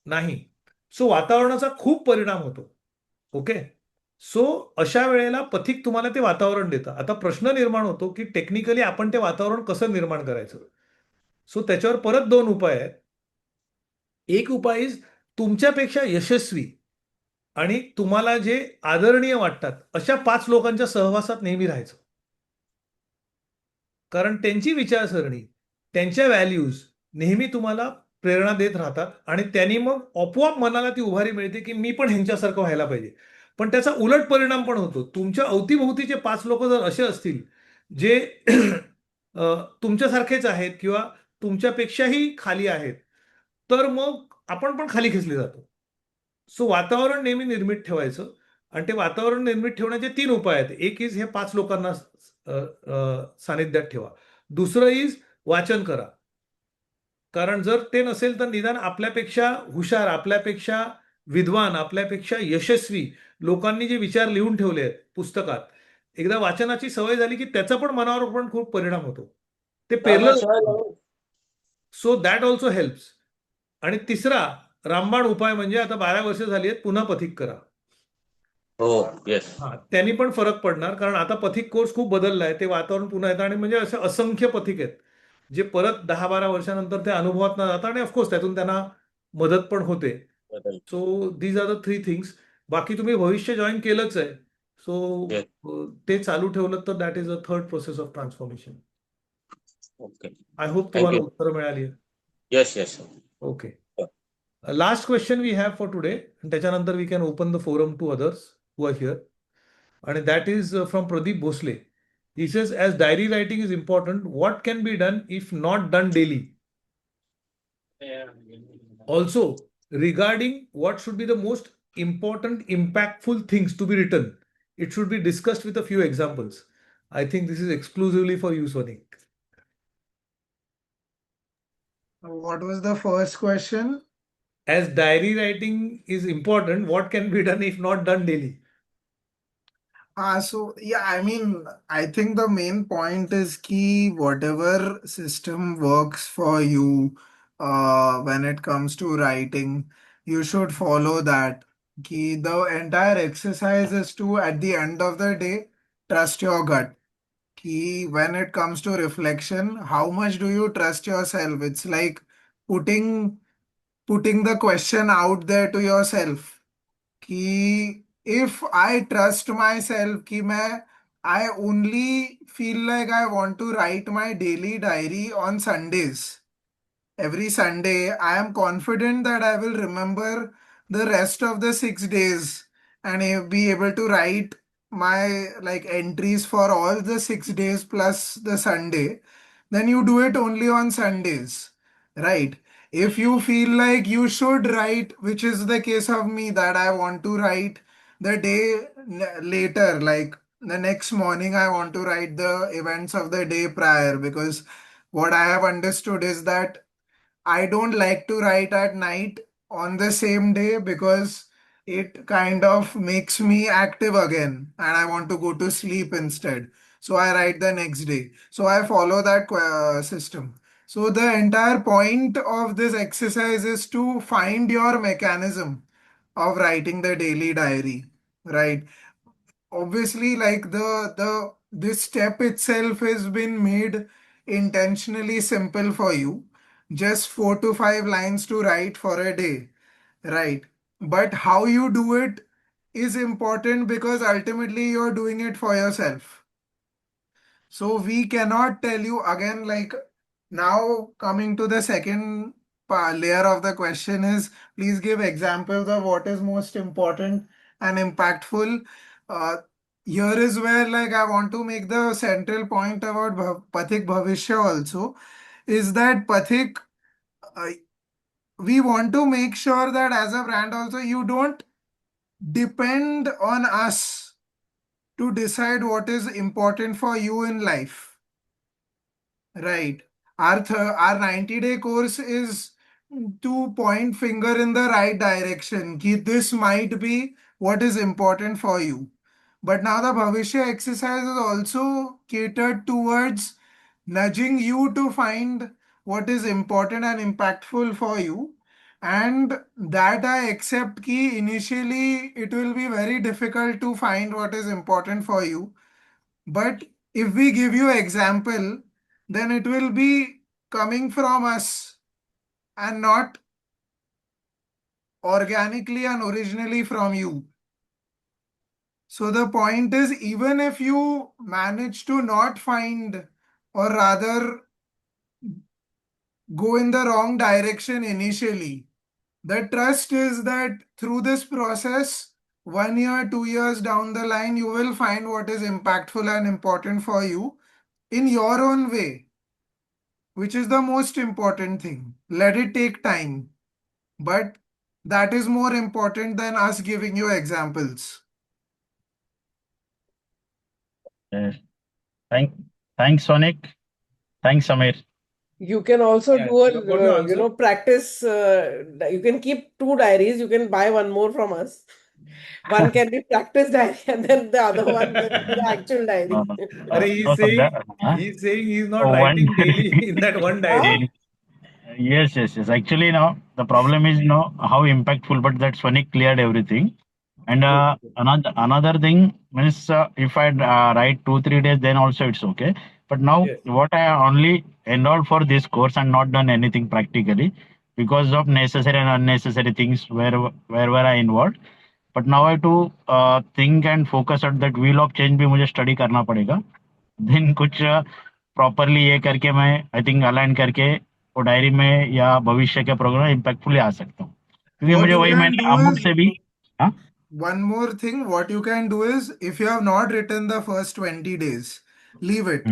नाही. सो वातावरणाचा खूप परिणाम होतो. ओके. सो अशा वेळेला पथिक तुम्हाला ते वातावरण देतं. आता प्रश्न निर्माण होतो की टेक्निकली आपण ते वातावरण कसं निर्माण करायचं. सो त्याच्यावर परत 2 उपाय आहेत. एक उपाय इज तुमच्यापेक्षा यशस्वी आणि तुम्हाला जे आदरणीय वाटतात अशा 5 लोकांच्या सहवासात नेहमी राहायचं. कारण त्यांची विचारसरणी, त्यांच्या व्हॅल्यूज नेहमी तुम्हाला प्रेरणा देत राहतात आणि त्यांनी मग आपोआप मनाला ती उभारी मिळते की मी पण ह्यांच्यासारखं व्हायला पाहिजे. पण त्याचा उलट परिणाम पण होतो. तुमच्या अवतीभोवतीचे 5 लोक जर असे असतील जे तुमच्यासारखेच आहेत किंवा तुमच्यापेक्षाही खाली आहेत, तर मग आपण पण खाली खेचले जातो. सो वातावरण नेहमी निर्मित ठेवायचं आणि ते वातावरण निर्मित ठेवण्याचे 3 उपाय आहेत. एक इज हे 5 लोकांना सानिध्यात ठेवा. दुसरं इज वाचन करा. कारण जर ते नसेल तर निदान आपल्यापेक्षा हुशार, आपल्यापेक्षा विद्वान, आपल्यापेक्षा यशस्वी लोकांनी जे विचार लिहून ठेवले आहेत पुस्तकात, एकदा वाचनाची सवय झाली की त्याचा पण मनावर पण खूप परिणाम होतो. ते पेरलं जातं. So that also helps. आणि तिसरा रामबाण उपाय म्हणजे आता 12 वर्ष झाली आहेत, पुन्हा पथिक करा. हो, येस. हा, त्यांनी पण फरक पडणार कारण आता पथिक कोर्स खूप बदलला आहे. ते वातावरण पुन्हा येतं आणि म्हणजे असे असंख्य पथिक आहेत जे परत 10-12 वर्षानंतर ते अनुभवात न जातात आणि ऑफकोर्स त्यातून त्यांना मदत पण होते. So these are the 3 things. बाकी तुम्ही भविष्य जॉईन केलंच आहे. सो Yes. ते चालू ठेवलं तर that is a third process of transformation. Okay. I hope thank तुम्हाला यू. उत्तर मिळाली. Yes, yes. Okay. Last question we have for today. त्याच्यानंतर we can open the forum to others who are here. And that is from Pradeep Bhosle. He says, as diary writing is important, what can be done if not done daily? Also, regarding what should be the most important, impactful things to be written, it should be discussed with a few examples. I think this is exclusively for you, Sonik. What was the first question? As diary writing is important, what can be done if not done daily? So yeah, I mean, I think the main point is key whatever system works for you when it comes to writing, you should follow that. Key the entire exercise is to at the end of the day, trust your gut. Key when it comes to reflection, how much do you trust yourself? It's like putting putting the question out there to yourself कि if I trust myself कि मैं I only feel like I want to write my daily diary on Sundays. Every Sunday, I am confident that I will remember the rest of the 6 days and be able to write my like entries for all the 6 days plus the Sunday. Then you do it only on Sundays, right? If you feel like you should write, which is the case of me, that I want to write the day later, like the next morning, I want to write the events of the day prior because what I have understood is that I don't like to write at night on the same day because it kind of makes me active again and I want to go to sleep instead. So I write the next day. So I follow that system. So the entire point of this exercise is to find your mechanism of writing the daily diary, right? Obviously, like the this step itself has been made intentionally simple for you, just 4 to 5 lines to write for a day, right? But how you do it is important because ultimately you're doing it for yourself. So we cannot tell you again, like now coming to the second layer of the question is please give examples of what is most important and impactful. Uh, Here is where like I want to make the central point about Pathik Bhavishya also is that Pathik, uh, we want to make sure that as a brand also you don't depend on us to decide what is important for you in life. Right. Our 90-day course is to point finger in the right direction. Ki this might be what is important for you. But now the Bhavishya exercise is also catered towards nudging you to find what is important and impactful for you. And that I accept ki initially it will be very difficult to find what is important for you. But if we give you example, then it will be coming from us and not organically and originally from you. So the point is, even if you manage to not find, or rather go in the wrong direction initially, the trust is that through this process, 1 year, 2 years down the line, you will find what is impactful and important for you in your own way, which is the most important thing. Let it take time, but that is more important than us giving you examples. Yes. Thank, thanks, Sonic. Thanks, Samir. You can also Yeah, do a, you have got your answer. practice. You can keep 2 diaries. You can buy one more from us. One can be practice diary, and then the other one can be the actual No, diary. no, Arey, no, Sandhya. Huh? he's saying he's not So one writing daily in that one Huh? diary. daily. Yes, yes, yes. Actually, now the problem is, how impactful. But that's funny. Cleared everything. And Good. another thing means, if I write 2 3 days, then also it's okay. But now, Yes. what I only enrolled for this course and not done anything practically because of necessary and unnecessary things where were I involved. But now I have to think and focus on that wheel of change भी मुझे study करना पड़ेगा. Then कुछ properly ये करके मैं I think align करके वो डायरी में या भविष्य के प्रोग्राम इम्पैक्टफुली आ सकता हूँ क्योंकि What मुझे you वही can मैंने do अमुक is, से भी. हाँ. one more thing, what you can do is, if you have not written the first 20 days, leave it.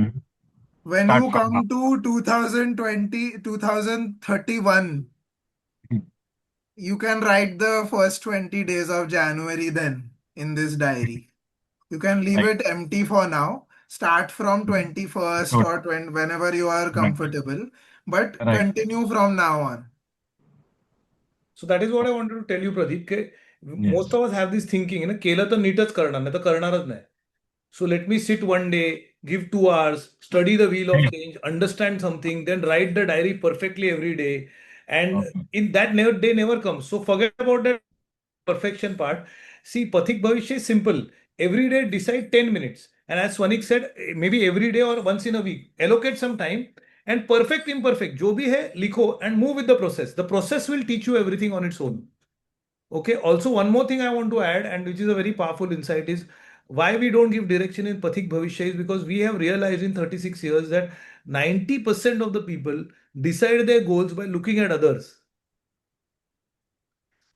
When Start you from now. come to 2020, 2031, you can write the first 20 days of January then in this diary. You can leave Right. it empty for now. Start from 21st Good. or 20, whenever you are Right. comfortable, but Right. continue from now on. So that is what I wanted to tell you, Pradeep. Most Yes. of us have this thinking, केलं तर नीटच करणार नाही तर करणारच नाही. So let me sit one day, give 2 hours, study the wheel of Yes. change, understand something, then write the diary perfectly every day. And Okay. in that day never comes. So forget about that perfection part. See, Pathik Bhavishya is simple. Every day decide 10 minutes. And as Swanik said, maybe every day or once in a week, allocate some time and perfect, imperfect, जो भी है लिखो and move with the process. The process will teach you everything on its own. Okay. Also, one more thing I want to add, and which is a very powerful insight, is why we don't give direction in Pathik Bhavishya is because we have realized in 36 years that 90% of the people decide their goals by looking at others.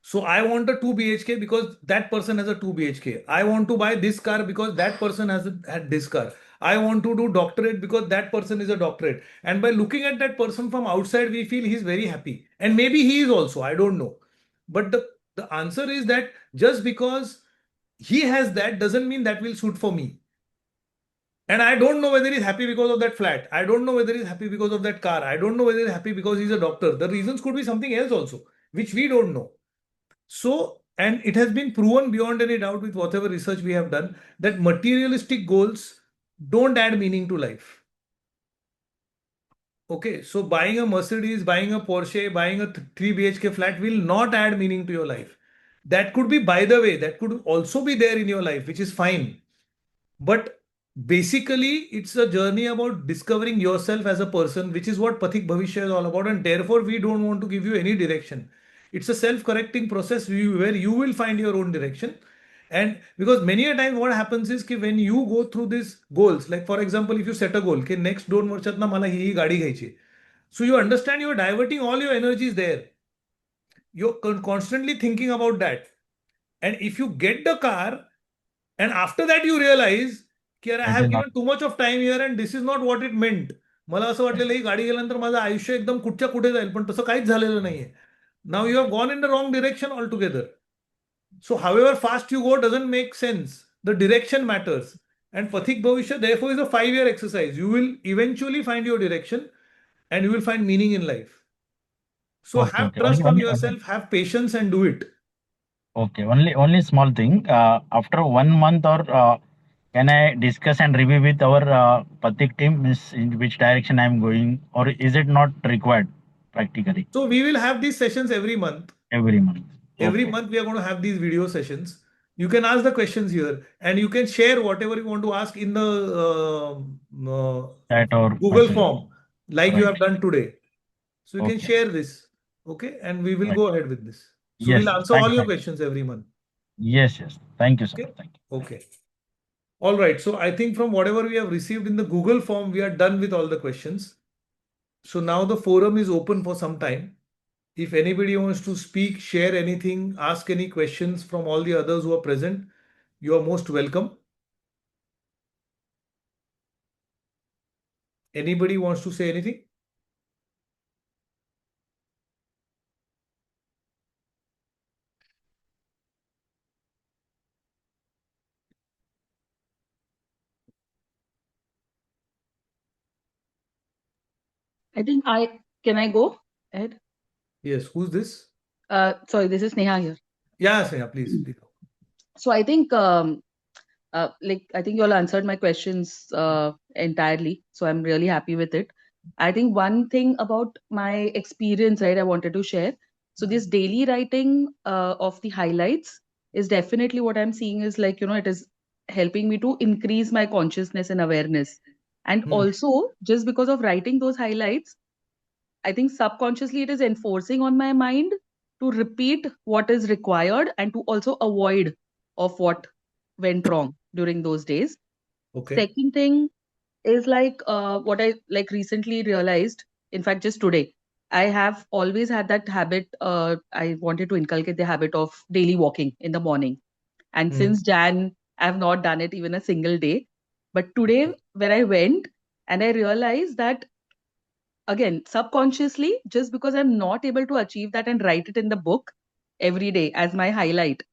So I want a 2 BHK because that person has a 2 BHK. I want to buy this car because that person had this car. I want to do doctorate because that person is a doctorate. And by looking at that person from outside, we feel he's very happy. And maybe he is also, I don't know. But the answer is that just because he has that doesn't mean that will suit for me. And I don't know whether he's happy because of that flat. I don't know whether he's happy because of that car. I don't know whether he's happy because he's a doctor. The reasons could be something else also, which we don't know. So, and it has been proven beyond any doubt with whatever research we have done that materialistic goals don't add meaning to life. Okay, so buying a Mercedes, buying a Porsche, buying a 3 BHK flat will not add meaning to your life. That could be, by the way, that could also be there in your life, which is fine. But basically, it's a journey about discovering yourself as a person, which is what Pathik Bhavishya is all about. And therefore, we don't want to give you any direction. It's a self-correcting process where you will find your own direction. And because many a time what happens is कि when you go through these goals, like for example, if you set a goal, कि next 2 वर्षात ना मला ही गाडी घ्यायची. So you understand you're diverting all your energies there. You're constantly thinking about that. And if you get the car, and after that you realize की अरे I It have is not given too much of time here and this is not what it meant. मला असं right. वाटलेलं ही गाडी गेल्यानंतर माझं आयुष्य एकदम कुठच्या कुठे जाईल पण तसं काहीच झालेलं नाहीये. Now you have gone in the wrong direction altogether. So however fast you go doesn't make sense. The direction matters. And Pathik Bhavishya therefore is a 5 year exercise. You will eventually find your direction and you will find meaning in life. So Okay. have Okay. trust on yourself, have patience and do it. Okay. Only small thing. After 1 month or can I discuss and review with our Pathik team means in which direction I am going or is it not required? practically So we will have these sessions every month. every month. Every Okay. month we are going to have these video sessions. You can ask the questions here, and you can share whatever you want to ask in the Chat or Google message. form, like you Right. have done today. So you can Okay. share this, okay, and we will Right. go ahead with this. So Yes. we'll Yes. answer all your Thank you. questions every month. Yes. Yes. Thank you, sir. Okay. Thank you. Okay. All right. So I think from whatever we have received in the Google form, we are done with all the questions. So now the forum is open for some time. If anybody wants to speak, share anything, ask any questions from all the others who are present, you are most welcome. Anybody wants to say anything? I think can I go ahead? Yes. Who's this? Sorry, this is Neha here. Yeah, Sneha, please. Please. So I think like I think you all answered my questions entirely. So I'm really happy with it. I think one thing about my experience, right, I wanted to share. So this daily writing of the highlights is definitely what I'm seeing is like, it is helping me to increase my consciousness and awareness. And Hmm. also, just because of writing those highlights, I think subconsciously it is enforcing on my mind to repeat what is required and to also avoid of what went wrong during those days. Okay. Second thing is like what I like recently realized, in fact, just today, I have always had that habit. I wanted to inculcate the habit of daily walking in the morning. And Hmm. since Jan, I have not done it even a single day. But today, when I went and I realized that again subconsciously just because I'm not able to achieve that and write it in the book every day as my highlight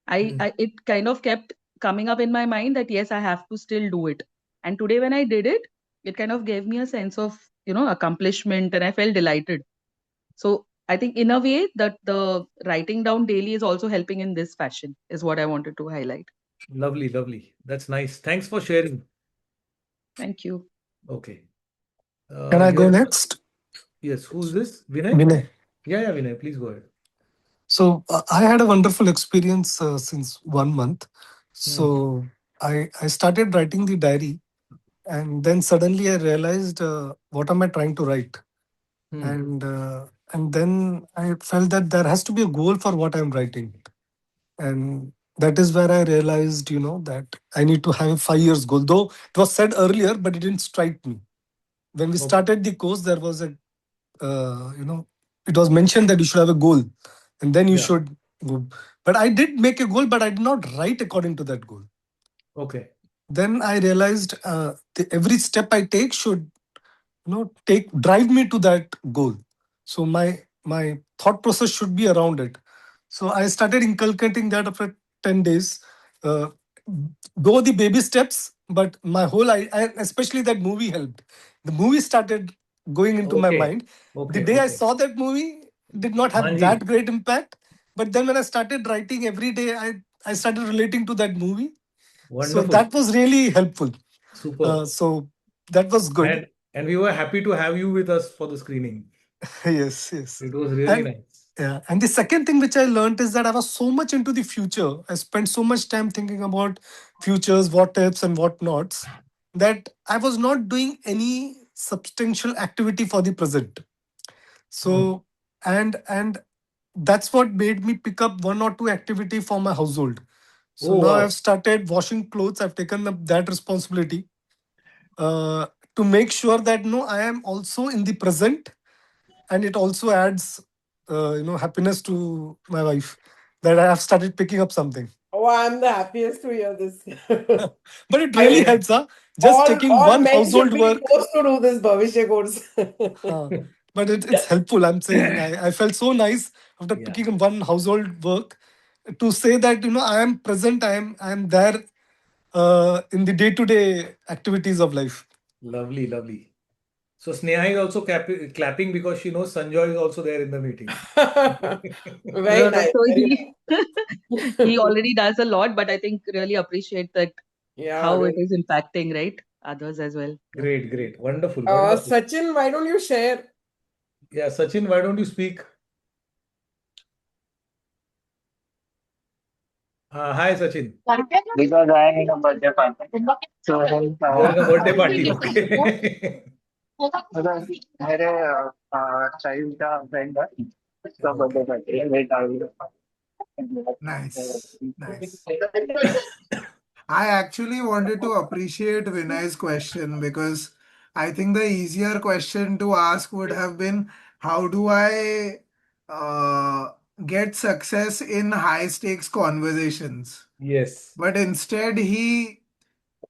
Hmm. I it kind of kept coming up in my mind that yes I have to still do it, and today when I did it, it kind of gave me a sense of accomplishment and I felt delighted. So I think in a way that the writing down daily is also helping in this fashion is what I wanted to highlight. Lovely, lovely. That's nice. Thanks for sharing. Thank you. Okay. Can I go Yes. next? Yes. Who's this? Vinay? Vinay. Yeah, yeah, Vinay. Please go ahead. So I had a wonderful experience since 1 month. Hmm. So I started writing the diary, and then suddenly I realized what am I trying to write, Hmm. and then I felt that there has to be a goal for what I'm writing, and that is where I realized that I need to have a 5 years goal. Though it was said earlier, but it didn't strike me when we Okay. started the course. There was a it was mentioned that you should have a goal and then you Yeah. should go. But I did make a goal, but I did not write according to that goal. Okay. Then I realized every step I take should take drive me to that goal. So my thought process should be around it. So I started inculcating that after 10 days. uh, though the baby steps, but my whole I especially that movie helped. The movie started going into my Okay. mind. The Okay. day I Okay. saw that movie did not have Manji. that great impact, but then when I started writing every day, I started relating to that movie. So Wonderful. that was really helpful. Superb. So that was good. And we were happy to have you with us for the screening. Yes, yes. It was really And nice. yeah, and the second thing which I learned is that I was so much into the future. I spent so much time thinking about futures, what ifs, and what nots, that I was not doing any substantial activity for the present. Hmm. So, and that's what made me pick up one or two activity for my household. So Oh, now I've wow. started washing clothes. I've taken up that responsibility uh, to make sure that no, I am also in the present, and it also adds happiness to my wife that I have started picking up something. Oh, I'm the happiest to hear this. But it I really mean, helps, huh? Just taking all one men should household be work. forced to do this Bhavishya course. But it's helpful. I'm saying I felt so nice after Yeah. picking up one household work to say that I am present. I am there in the day-to-day activities of life. Lovely, lovely. So Sneha is also clapping because she knows Sanjoy is also there in the meeting. Very nice. So Very he he nice. already does a lot, but I think really appreciate that Yeah, how it really. is impacting, right? Others as well. Yeah. Great, great. Wonderful, wonderful. Sachin, why don't you share? Yeah, Sachin, why don't you speak? Hi, Sachin. Because I am in a birthday party. So You're in a birthday party. Okay. मतलब मेरे child का friend है उसका birthday Okay. Party है wait I Nice, nice. I actually wanted to appreciate Vinay's question because I think the easier question to ask would have been how do I uh, get success in high stakes conversations? Yes. But instead, he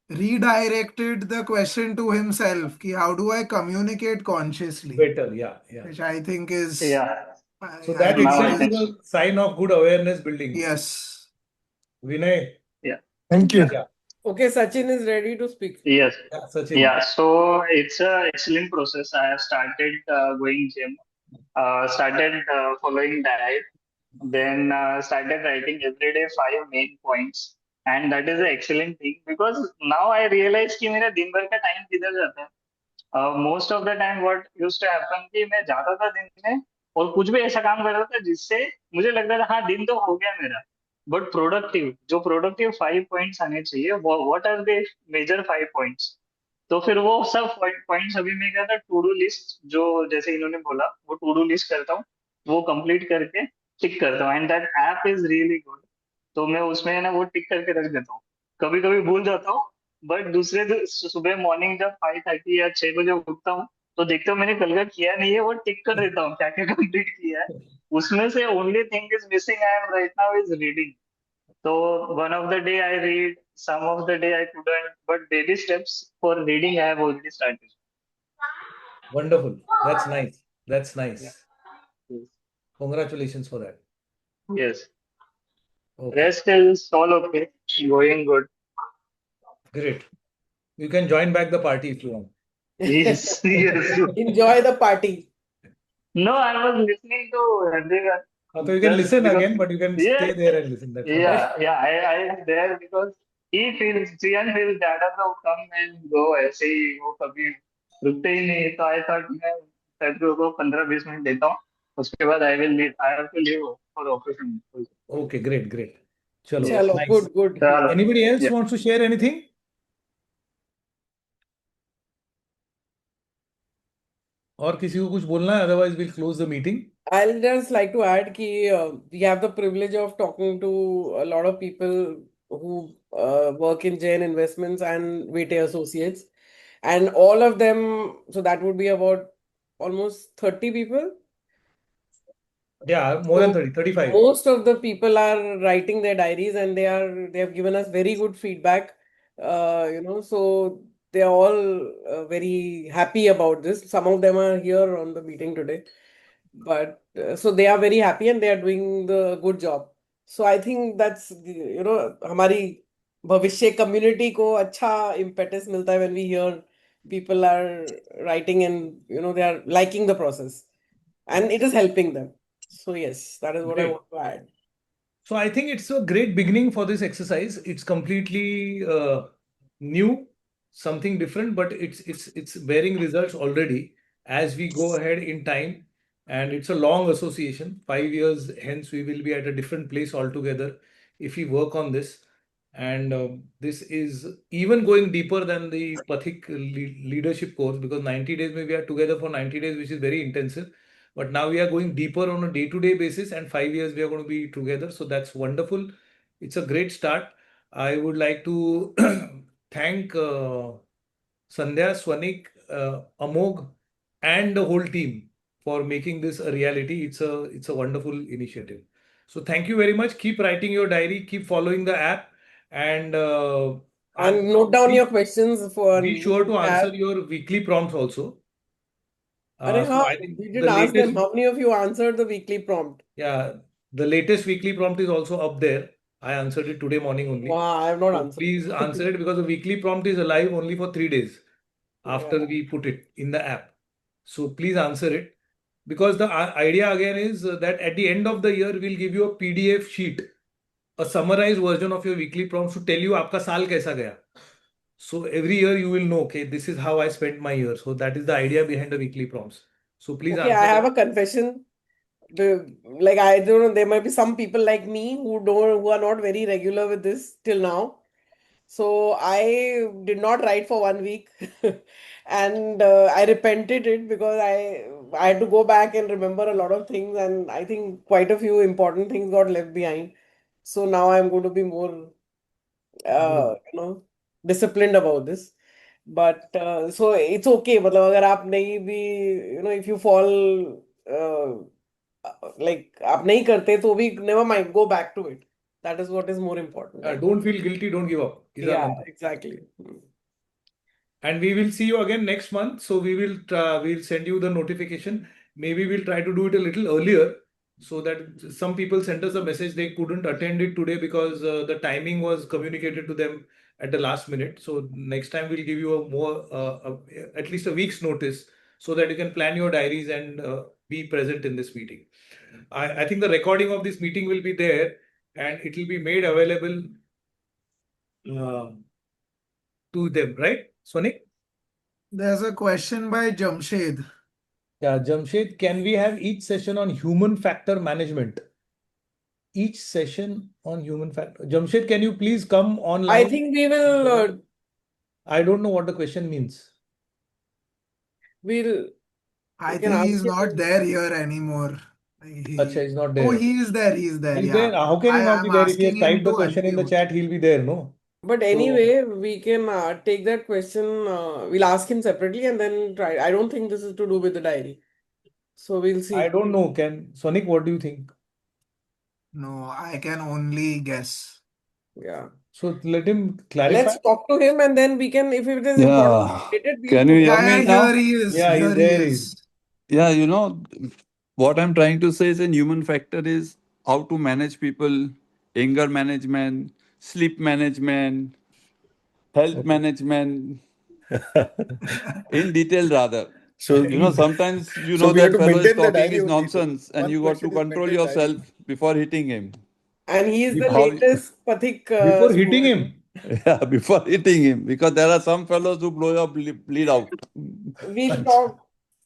redirected the question to himself ki how do I communicate consciously? Better. Yeah. Yeah. Which I think is, yeah So I that now think itself I is think is, a sign of good awareness building. yes. Vinay. yeah Thank you. Yeah. Okay, Sachin is ready to speak. yes Yeah, Sachin. yeah so it's a excellent process. I have started going gym, started following diet, then started writing every day 5 main points, and that is an excellent thing because now I realize कि मेरा दिन भर का time किधर जाता है. Most of the time what used to happen कि मैं जाता था दिन में और कुछ भी ऐसा काम करता था जिससे मुझे लगता था हाँ दिन तो हो गया मेरा, बट प्रोडक्टिव जो प्रोडक्टिव 5 पॉइंट्स आने चाहिए what are the major 5 points. तो फिर वो सब पॉइंट्स अभी मैं क्या था टू डू लिस्ट जो जैसे इन्होंने बोला वो टू डू लिस्ट करता हूँ, वो कंप्लीट करके टिक करता हूँ and that app is really good. तो मैं उसमें है ना वो टिक करके रख देता हूँ. कभी कभी भूल जाता हूँ बट दूसरे दिन सुबह मॉर्निंग जब 5:30 या 6 बजे उठता हूँ तो देखता हूँ मैंने कल का किया नहीं है वो टिक कर देता हूँ क्या क्या कंप्लीट किया है. उसमें से only thing is missing I am right now is reading. तो one of the day I read, some of the day I couldn't, but baby steps for reading I have already started. Wonderful. That's nice. That's Yeah. nice. Congratulations for that. Yes. Okay. Rest is all okay. Going good. Great. You can join back the party if you want. Yes. Yes. Enjoy the party. No, I was listening to everyone So you can just listen because. again, but you can Yeah. stay there and listen. That's fine. Yeah. I am there because Jian feels ज्यादा तो come and go ऐसे ही वो कभी रुकते ही नहीं. तो I thought मैं Saturday को 15-20 मिनट देता हूँ. उसके बाद I have to leave for office. Okay, great, great. Chalo, Yes. Chalo, nice. good, good. चलो. Anybody else Yeah. wants to share anything? और किसी को कुछ बोलना है? Otherwise, we'll close the meeting. I'll just like to add कि we have the privilege of talking to a lot of people who work in Jain Investments and Vete Associates, and all of them, so that would be about almost 30 people. Yeah, more than So 30, 35. most of the people are writing their diaries and they have given us very good feedback. So they are all very happy about this. Some of them are here on the meeting today, but so they are very happy and they are doing the good job. So I think that's हमारी भविष्य community को अच्छा impetus मिलता है when we hear people are writing and they are liking the process and it is helping them. So yes, that is what I Great. want to add. So I think it's a great beginning for this exercise. It's completely new, something different, but it's bearing results already as we go ahead in time. And it's a long association. 5 years hence, we will be at a different place altogether if we work on this. And this is even going deeper than the Pathik leadership course because 90 days, maybe we are together for 90 days, which is very intensive. But now we are going deeper on a day-to-day basis, and 5 years we are going to be together. So that's wonderful. It's a great start. I would like to thank Sandhya, Swanik, Amog, and the whole team for making this a reality. It's a wonderful initiative. So thank you very much. Keep writing your diary. Keep following the app, and And note down your questions for be sure if to you answer have. your weekly prompts also. Arey So हाँ, I think we the didn't ask them latest. how many of you answered the weekly prompt. Yeah, the latest weekly prompt is also up there. I answered it today morning only. Wow, I have not So answered. please answer it because the weekly prompt is alive only for 3 days after Yeah. we put it in the app. So please answer it because the idea again is that at the end of the year we'll give you a PDF sheet, a summarized version of your weekly prompts to tell you आपका साल कैसा गया. So every year you will know, okay, this is how I spent my year. So that is the idea behind the weekly prompts. So please Okay, answer I have that. a confession. Like I don't know, there might be some people like me who are not very regular with this till now. So I did not write for 1 week, and I repented it because I had to go back and remember a lot of things, and I think quite a few important things got left behind. So now I'm going to be more Good. disciplined about this. But so it's okay. मतलब अगर आप नहीं भी if you fall uh, like आप नहीं करते तो भी never mind, go back to it. That is what is more important, right? Don't feel guilty, don't give up. Is our Yeah, mantra. exactly. And we will see you again next month. So we'll send you the notification. Maybe we'll try to do it a little earlier so that some people sent us a message they couldn't attend it today because the timing was communicated to them at the last minute. So next time we'll give you a more at least a week's notice so that you can plan your diaries and be present in this meeting. I think the recording of this meeting will be there and it will be made available uh, to them, right, Sonic? There's a question by Jamshed. Yeah, Jamshed, can we have each session on human factor management? Each session on human factor. Jamshed, can you please come I online? think we will I don't know what the question means. we'll I we can think ask he's not him. there here anymore. Acha, he's not Oh, there. he is there, He's yeah. there. How can he not be I'm there? If he has asking him typed the to question in the unmute. chat, he'll be there, no? But So anyway, we can take that question. We'll ask him separately and then try. I don't think this is to do with the diary. So we'll I see. don't know. Can Sonic, what do you think? No, I can only guess. Yeah. So let him clarify. Let's talk to him and then we can, if it is important Yeah. related, Can we'll you do hear that. Yeah, me yeah, here now? he is. Yeah, he's Here he there. is. Yeah, what I'm trying to say is in human factor is how to manage people, anger management, sleep management, health Okay. management, in detail rather. So, Sometimes so we have that to fellow is maintain the talking diary his only. So nonsense and one you got to question is control maintain diary. yourself before hitting him. And he is the How latest Pathik Before hitting student. him. yeah, before hitting him. Because there are some fellows who blow your bleed out. We'll talk.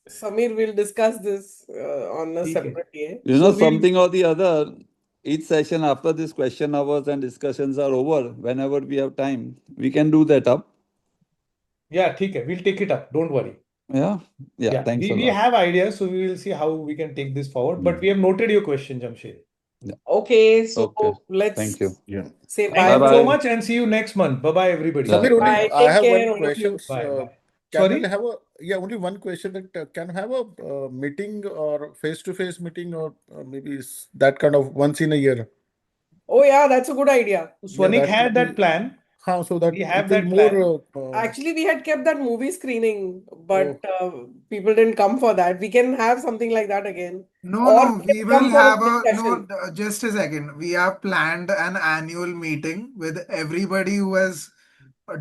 Sameer will discuss this on a ठीक है. separate day. So we'll Something or the other, each session after this question hours and discussions are over, whenever we have time, we can do that up. yeah, ठीक है. We'll take it up. Don't worry. Yeah. Yeah. Yeah, Thanks a we lot. have ideas, so we will see how we can take this forward. But we have noted your question, Jamshed. Yeah. Okay, so Okay. let's Thank you. Yeah. say Thank bye you for so Bye-bye. now. much and see you next month. Bye bye, everybody. Yeah. Samir, only Bye. I Take have care, one all of question. you. Bye bye. Can we Sorry? have only one question that can have a meeting or face-to-face meeting or maybe that kind of once in a year? Oh, yeah, that's a good idea. Yeah, Swanik that will had that be plan. so that We it have will that plan. more. Actually, we had kept that movie screening, but Oh, people didn't come for that. We can have something like that again. No, Or no, we we can come will for a have a discussion. no, just a second. We have planned an annual meeting with everybody who has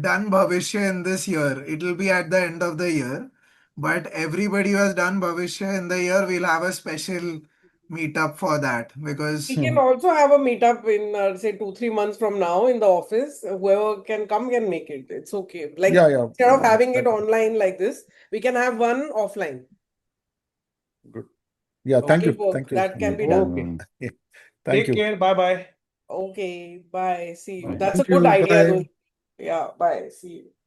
done Bhavishya in this year. It will be at the end of the year, but everybody who has done Bhavishya in the year, we'll have a special meetup for that We because can also have a meetup in, say, 2, 3 months from now in the office. Whoever can come can make it. It's okay. yeah, Like, yeah. instead of having it That online like this, we can have one offline. good. Yeah, That Okay. will work. thank you, That can Samir. be done. Okay. Thank Take you. care. Bye bye. Okay, bye. See you. Bye. That's a thank good you. idea, Bye. though. Yeah, bye. See you.